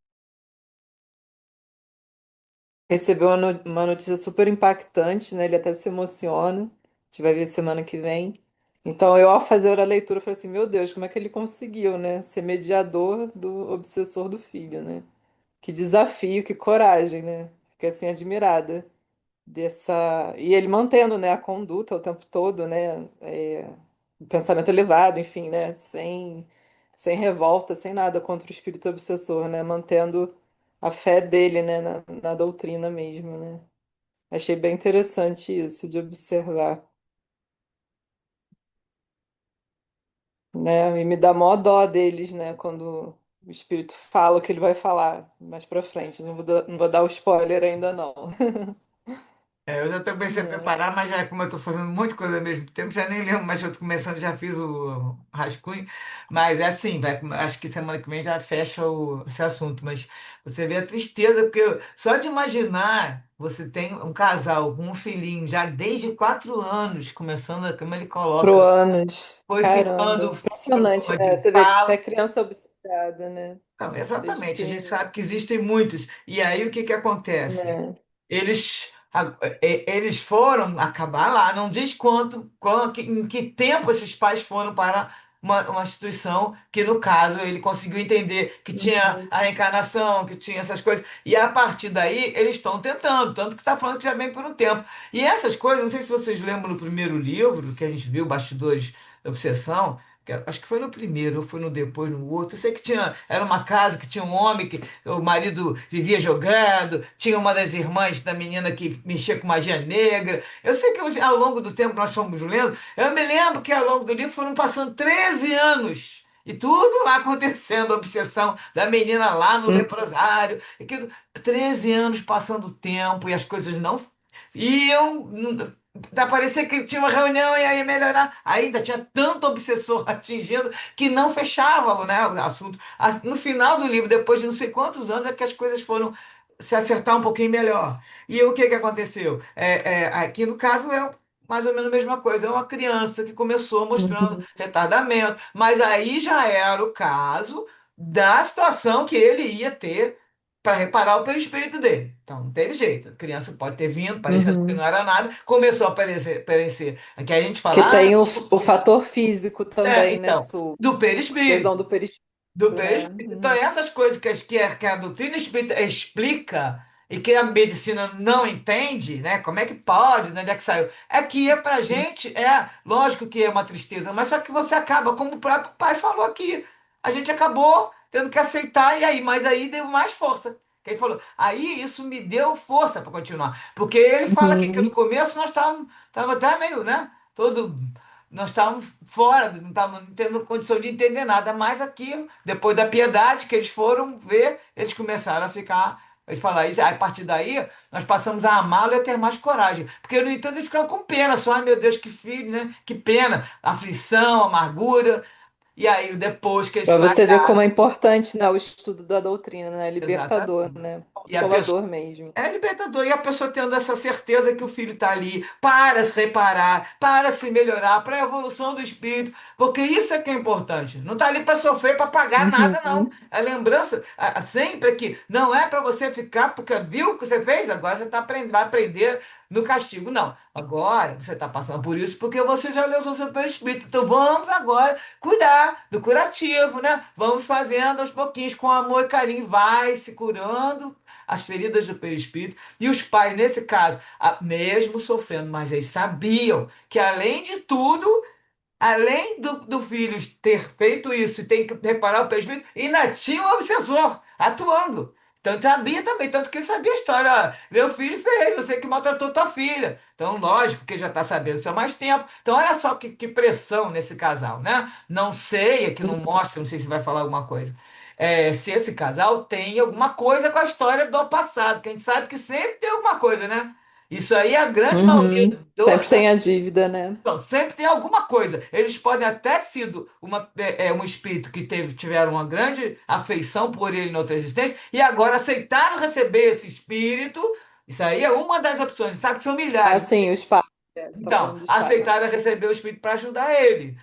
receber uma notícia super impactante, né, ele até se emociona, a gente vai ver semana que vem. Então, eu ao fazer a leitura, eu falei assim, meu Deus, como é que ele conseguiu, né, ser mediador do obsessor do filho, né? Que desafio, que coragem, né? Fiquei assim admirada dessa. E ele mantendo, né, a conduta o tempo todo, né? O pensamento elevado, enfim, né? Sem revolta, sem nada contra o espírito obsessor, né? Mantendo a fé dele, né, na doutrina mesmo, né? Achei bem interessante isso de observar, né? E me dá mó dó deles, né? Quando o espírito fala o que ele vai falar mais pra frente. Não vou dar o spoiler ainda, não. Eu já comecei a Né? preparar, mas já como eu estou fazendo um monte de coisa ao mesmo tempo, já nem lembro, mas eu estou começando, já fiz o rascunho. Mas é assim, acho que semana que vem já fecha esse assunto. Mas você vê a tristeza, porque só de imaginar, você tem um casal com um filhinho já desde 4 anos, começando, como ele Pro coloca, anos. foi Caramba, ficando impressionante, forma né? de Você vê que até fala. criança obcecada, né? Não, Desde exatamente, a gente pequenininho, sabe que existem muitos. E aí o que que acontece? né? Eles foram acabar lá, não diz em que tempo esses pais foram para uma instituição que, no caso, ele conseguiu entender que tinha Uhum. a reencarnação, que tinha essas coisas, e a partir daí eles estão tentando, tanto que está falando que já vem por um tempo. E essas coisas, não sei se vocês lembram no primeiro livro, que a gente viu, Bastidores, obsessão, acho que foi no primeiro, ou foi no depois, no outro. Eu sei que tinha, era uma casa que tinha um homem que o marido vivia jogando, tinha uma das irmãs da menina que mexia com magia negra. Eu sei que ao longo do tempo nós fomos lendo, eu me lembro que ao longo do livro foram passando 13 anos. E tudo lá acontecendo, a obsessão da menina lá no Uhum. leprosário. 13 anos passando o tempo e as coisas não iam. Parecia que tinha uma reunião e aí ia melhorar. Ainda tinha tanto obsessor atingindo que não fechava, né, o assunto. No final do livro, depois de não sei quantos anos, é que as coisas foram se acertar um pouquinho melhor. E o que que aconteceu? Aqui no caso é mais ou menos a mesma coisa. É uma criança que começou mostrando Uhum. retardamento, mas aí já era o caso da situação que ele ia ter para reparar o perispírito dele. Então, não teve jeito. A criança pode ter vindo, parecendo que não Uhum. era nada, começou a aparecer. Aqui a gente Que fala, tem o fator físico também, né, então, Su? do perispírito Lesão do perispírito, do né? perispírito. Então, Uhum. essas coisas que a doutrina espírita explica e que a medicina não entende, né? Como é que pode, né? Onde é que saiu? É que pra gente lógico que é uma tristeza, mas só que você acaba, como o próprio pai falou aqui, a gente acabou tendo que aceitar, e aí, mas aí deu mais força. Que ele falou, aí isso me deu força para continuar. Porque ele fala aqui que no Uhum. começo nós estávamos até meio, né? Todo nós estávamos fora, não estávamos tendo condição de entender nada. Mas aqui, depois da piedade que eles foram ver, eles começaram a ficar. Eles falaram, aí, a partir daí, nós passamos a amá-lo e a ter mais coragem. Porque, no entanto, eles ficaram com pena, só, ai meu Deus, que filho, né? Que pena, aflição, amargura. E aí, depois que eles Para você ver como largaram, é importante, né, o estudo da doutrina, né? Libertador, exatamente. né? E a pessoa Consolador mesmo. é libertador. E a pessoa tendo essa certeza que o filho está ali para se reparar, para se melhorar, para a evolução do espírito, porque isso é que é importante. Não está ali para sofrer, para pagar nada, não. Uhum. A lembrança sempre é que não é para você ficar, porque viu o que você fez, agora você vai aprender no castigo. Não. Agora você está passando por isso porque você já leu o seu perispírito. Então vamos agora cuidar do curativo, né? Vamos fazendo aos pouquinhos, com amor e carinho, vai se curando as feridas do perispírito. E os pais, nesse caso, mesmo sofrendo, mas eles sabiam que, além de tudo, além do filho ter feito isso e tem que reparar o perispírito, ainda tinha um obsessor atuando. Então sabia também, tanto que ele sabia a história. Ó, meu filho fez, eu sei que maltratou tua filha. Então, lógico que ele já está sabendo isso há mais tempo. Então, olha só que pressão nesse casal, né? Não sei, aqui não mostra, não sei se vai falar alguma coisa. Se esse casal tem alguma coisa com a história do passado, que a gente sabe que sempre tem alguma coisa, né? Isso aí é a grande maioria Uhum. Sempre tem a dívida, né? então, sempre tem alguma coisa. Eles podem até sido um espírito que tiveram uma grande afeição por ele em outra existência e agora aceitaram receber esse espírito. Isso aí é uma das opções. Sabe que são Ah, milhares. sim, os pais. É, você tá Então, falando dos pais. aceitaram receber o Espírito para ajudar ele.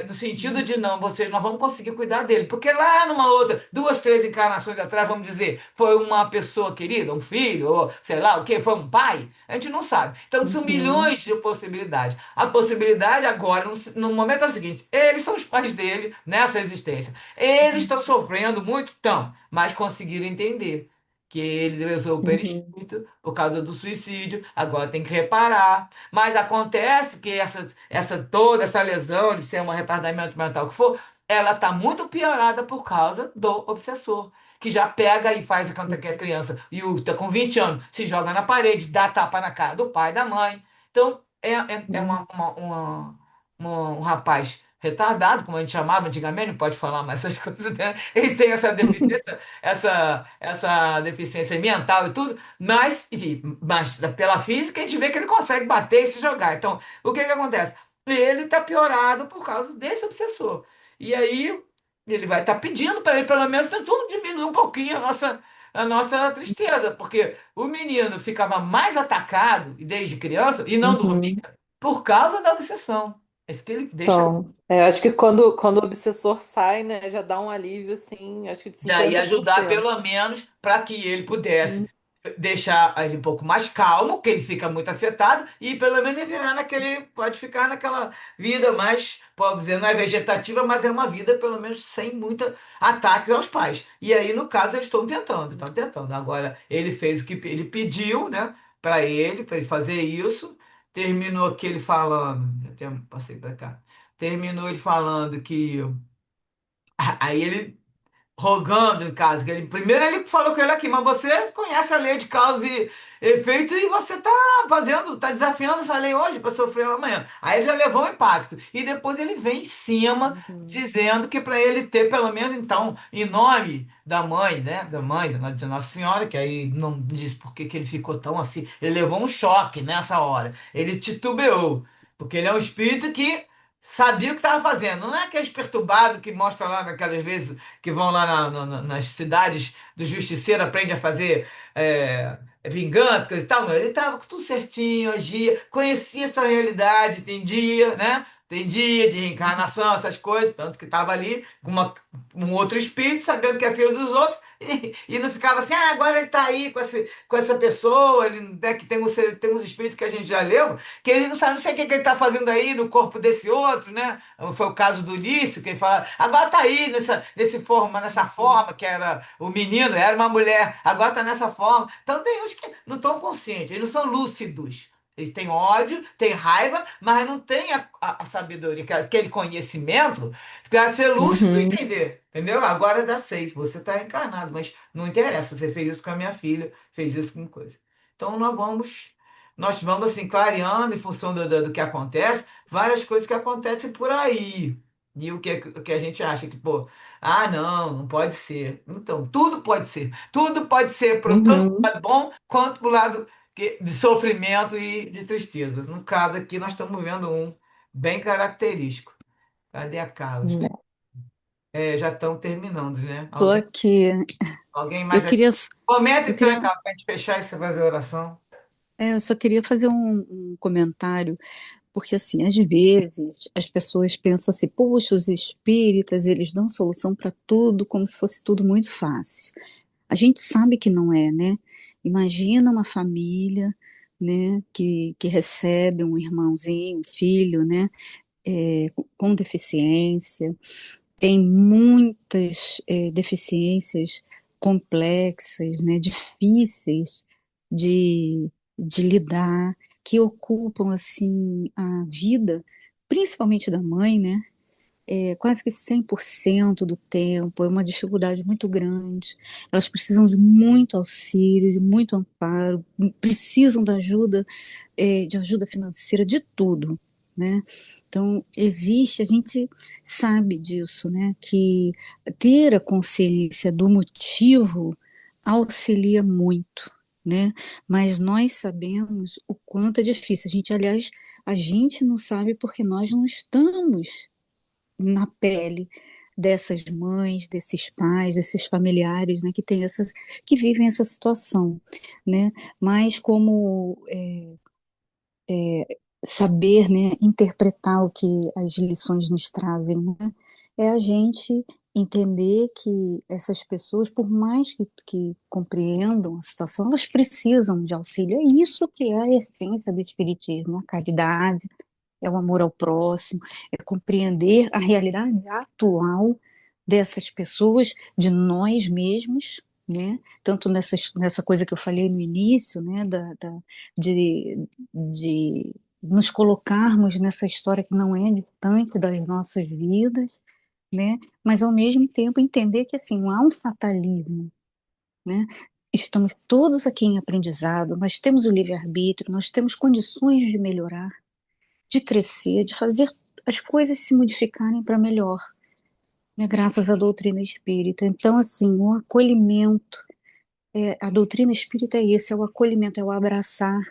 No sentido de não, vocês não vão conseguir cuidar dele. Porque lá numa outra, duas, três encarnações atrás, vamos dizer, foi uma pessoa querida, um filho, ou sei lá o que, foi um pai. A gente não sabe. Então são Uhum. milhões de possibilidades. A possibilidade agora, no momento é o seguinte: eles são os pais dele nessa existência. Eles estão sofrendo muito, estão, mas conseguiram entender que ele lesou o Uhum. perispírito por causa do suicídio, agora tem que reparar. Mas acontece que toda essa lesão de ser um retardamento mental que for, ela está muito piorada por causa do obsessor, que já pega e faz quando é criança, e tá com 20 anos, se joga na parede, dá tapa na cara do pai, da mãe. Então, é Uhum. um rapaz retardado, como a gente chamava antigamente, não pode falar mais essas coisas, né? Ele tem essa deficiência mental e tudo, mas pela física a gente vê que ele consegue bater e se jogar. Então, o que que acontece? Ele está piorado por causa desse obsessor. E aí ele vai estar pedindo para ele, pelo menos, tentar diminuir um pouquinho a nossa tristeza, porque o menino ficava mais atacado e desde criança e não dormia Uhum. por causa da obsessão. É isso que ele deixa. Então, acho que quando o obsessor sai, né, já dá um alívio, assim, acho que de Já ia ajudar 50%. pelo menos para que ele pudesse deixar ele um pouco mais calmo, que ele fica muito afetado, e pelo menos ele virar pode ficar naquela vida mais, pode dizer, não é vegetativa, mas é uma vida pelo menos sem muita ataques aos pais. E aí, no caso, eles estão tentando. Agora, ele fez o que ele pediu, né, para ele fazer isso. Terminou aquele falando, passei para cá. terminou ele falando que. Aí ele rogando em casa. Que ele, primeiro ele falou com ele aqui, mas você conhece a lei de causa e efeito e você tá fazendo, tá desafiando essa lei hoje para sofrer ela amanhã. Aí ele já levou o impacto. E depois ele vem em cima Uhum. dizendo que para ele ter, pelo menos então, em nome da mãe, né? Da mãe, de Nossa Senhora, que aí não diz por que que ele ficou tão assim. Ele levou um choque nessa hora. Ele titubeou. Porque ele é um espírito que sabia o que estava fazendo. Não é aqueles perturbados que mostra lá naquelas vezes que vão lá nas cidades do justiceiro, aprende a fazer vingança, coisa e tal. Não, ele estava com tudo certinho, agia, conhecia essa realidade, entendia, né? Entendia de reencarnação, essas coisas, tanto que estava ali com um outro espírito, sabendo que é filho dos outros, e não ficava assim, agora ele está aí com essa pessoa, ele, né, que tem uns espíritos que a gente já leu, que ele não sabe, não sei o que, que ele está fazendo aí no corpo desse outro, né? Foi o caso do Lício, que ele fala, agora tá aí nessa forma que era o menino, era uma mulher, agora tá nessa forma. Então tem uns que não estão conscientes, eles não são lúcidos. Eles têm ódio, têm raiva, mas não têm a sabedoria, aquele conhecimento para ser lúcido e Uhum. entender. Entendeu? Agora dá safe, você está encarnado, mas não interessa. Você fez isso com a minha filha, fez isso com coisa. Então nós vamos assim, clareando em função do que acontece, várias coisas que acontecem por aí. E o que a gente acha que, pô, não, não pode ser. Então, tudo pode ser. Tudo pode ser tanto pro Uhum. lado bom quanto pro lado de sofrimento e de tristeza. No caso aqui, nós estamos vendo um bem característico. Cadê a Carla? Acho que já estão terminando, né? Tô Alguém, aqui. alguém Eu mais? queria, Comenta eu então, queria, Carla, para a gente fechar e você fazer a oração. eu só queria fazer um comentário, porque assim, às vezes as pessoas pensam assim, poxa, os espíritas, eles dão solução para tudo, como se fosse tudo muito fácil. A gente sabe que não é, né? Imagina uma família, né, que recebe um irmãozinho, um filho, né, com deficiência, tem muitas deficiências complexas, né, difíceis de lidar, que ocupam assim a vida, principalmente da mãe, né? Quase que 100% do tempo, é uma dificuldade muito grande. Elas precisam de muito auxílio, de muito amparo, precisam de ajuda financeira, de tudo, né? Então, existe, a gente sabe disso, né? Que ter a consciência do motivo auxilia muito, né? Mas nós sabemos o quanto é difícil. Aliás, a gente não sabe porque nós não estamos na pele dessas mães, desses pais, desses familiares, né, que vivem essa situação, né? Mas como saber, né, interpretar o que as lições nos trazem, né? É a gente entender que essas pessoas, por mais que compreendam a situação, elas precisam de auxílio. É isso que é a essência do espiritismo, a caridade, é o amor ao próximo, é compreender a realidade atual dessas pessoas, de nós mesmos, né? Tanto nessa coisa que eu falei no início, né? De nos colocarmos nessa história que não é distante das nossas vidas, né? Mas ao mesmo tempo entender que assim não há um fatalismo, né? Estamos todos aqui em aprendizado, nós temos o livre-arbítrio, nós temos condições de melhorar, de crescer, de fazer as coisas se modificarem para melhor, né, graças à doutrina espírita. Então, assim, o acolhimento, a doutrina espírita é isso, é o acolhimento, é o abraçar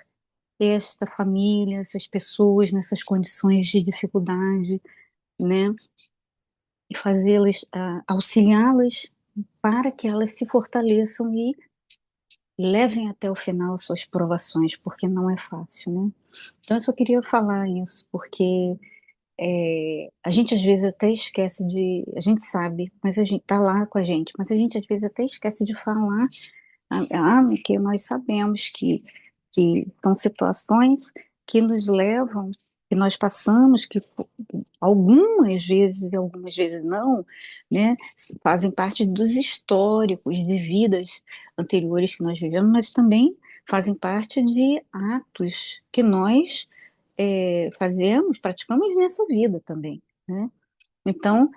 esta família, essas pessoas nessas condições de dificuldade, né, e fazê-las, auxiliá-las para que elas se fortaleçam e levem até o final suas provações, porque não é fácil, né? Então, eu só queria falar isso, porque a gente às vezes até esquece de. A gente sabe, mas a gente tá lá com a gente, mas a gente às vezes até esquece de falar, que nós sabemos que são situações que nos levam, que nós passamos, que algumas vezes não, né, fazem parte dos históricos de vidas anteriores que nós vivemos, mas também fazem parte de atos que nós fazemos, praticamos nessa vida também, né? Então,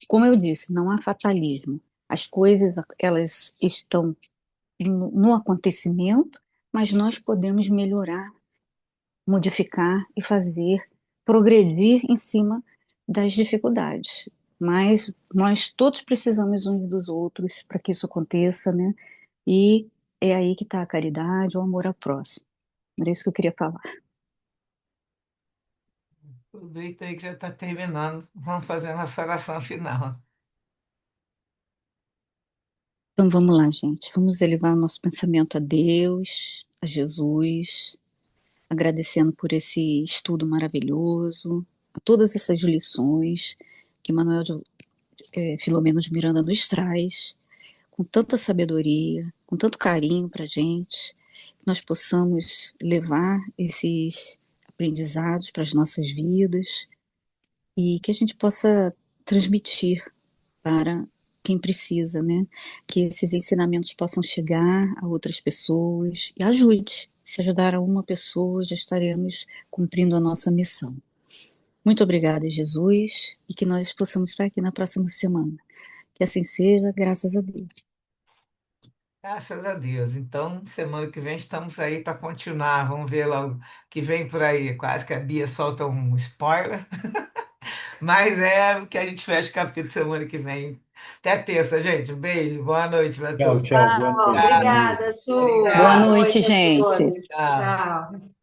como eu disse, não há fatalismo. As coisas, elas estão no acontecimento, mas nós podemos melhorar, modificar e fazer progredir em cima das dificuldades. Mas nós todos precisamos uns dos outros para que isso aconteça, né? E é aí que está a caridade, o amor ao próximo. Era isso que eu queria falar. Aproveita aí que já está terminando. Vamos fazer a nossa oração final. Então vamos lá, gente. Vamos elevar o nosso pensamento a Deus, a Jesus, agradecendo por esse estudo maravilhoso, a todas essas lições que Filomeno de Miranda nos traz, com tanta sabedoria, com tanto carinho para a gente, que nós possamos levar esses aprendizados para as nossas vidas e que a gente possa transmitir para quem precisa, né? Que esses ensinamentos possam chegar a outras pessoas e ajude. Se ajudar a uma pessoa, já estaremos cumprindo a nossa missão. Muito obrigada, Jesus, e que nós possamos estar aqui na próxima semana. Que assim seja, graças a Deus. Graças a Deus. Então, semana que vem estamos aí para continuar. Vamos ver lá o que vem por aí. Quase que a Bia solta um spoiler. Mas é que a gente fecha o capítulo semana que vem. Até terça, gente. Um beijo. Boa noite para Tchau, todos. tchau. Boa Tchau, noite. Boa Tchau. noite. obrigada, Su. Boa Boa Obrigado. noite, noite a gente. todos. Tchau. Tchau.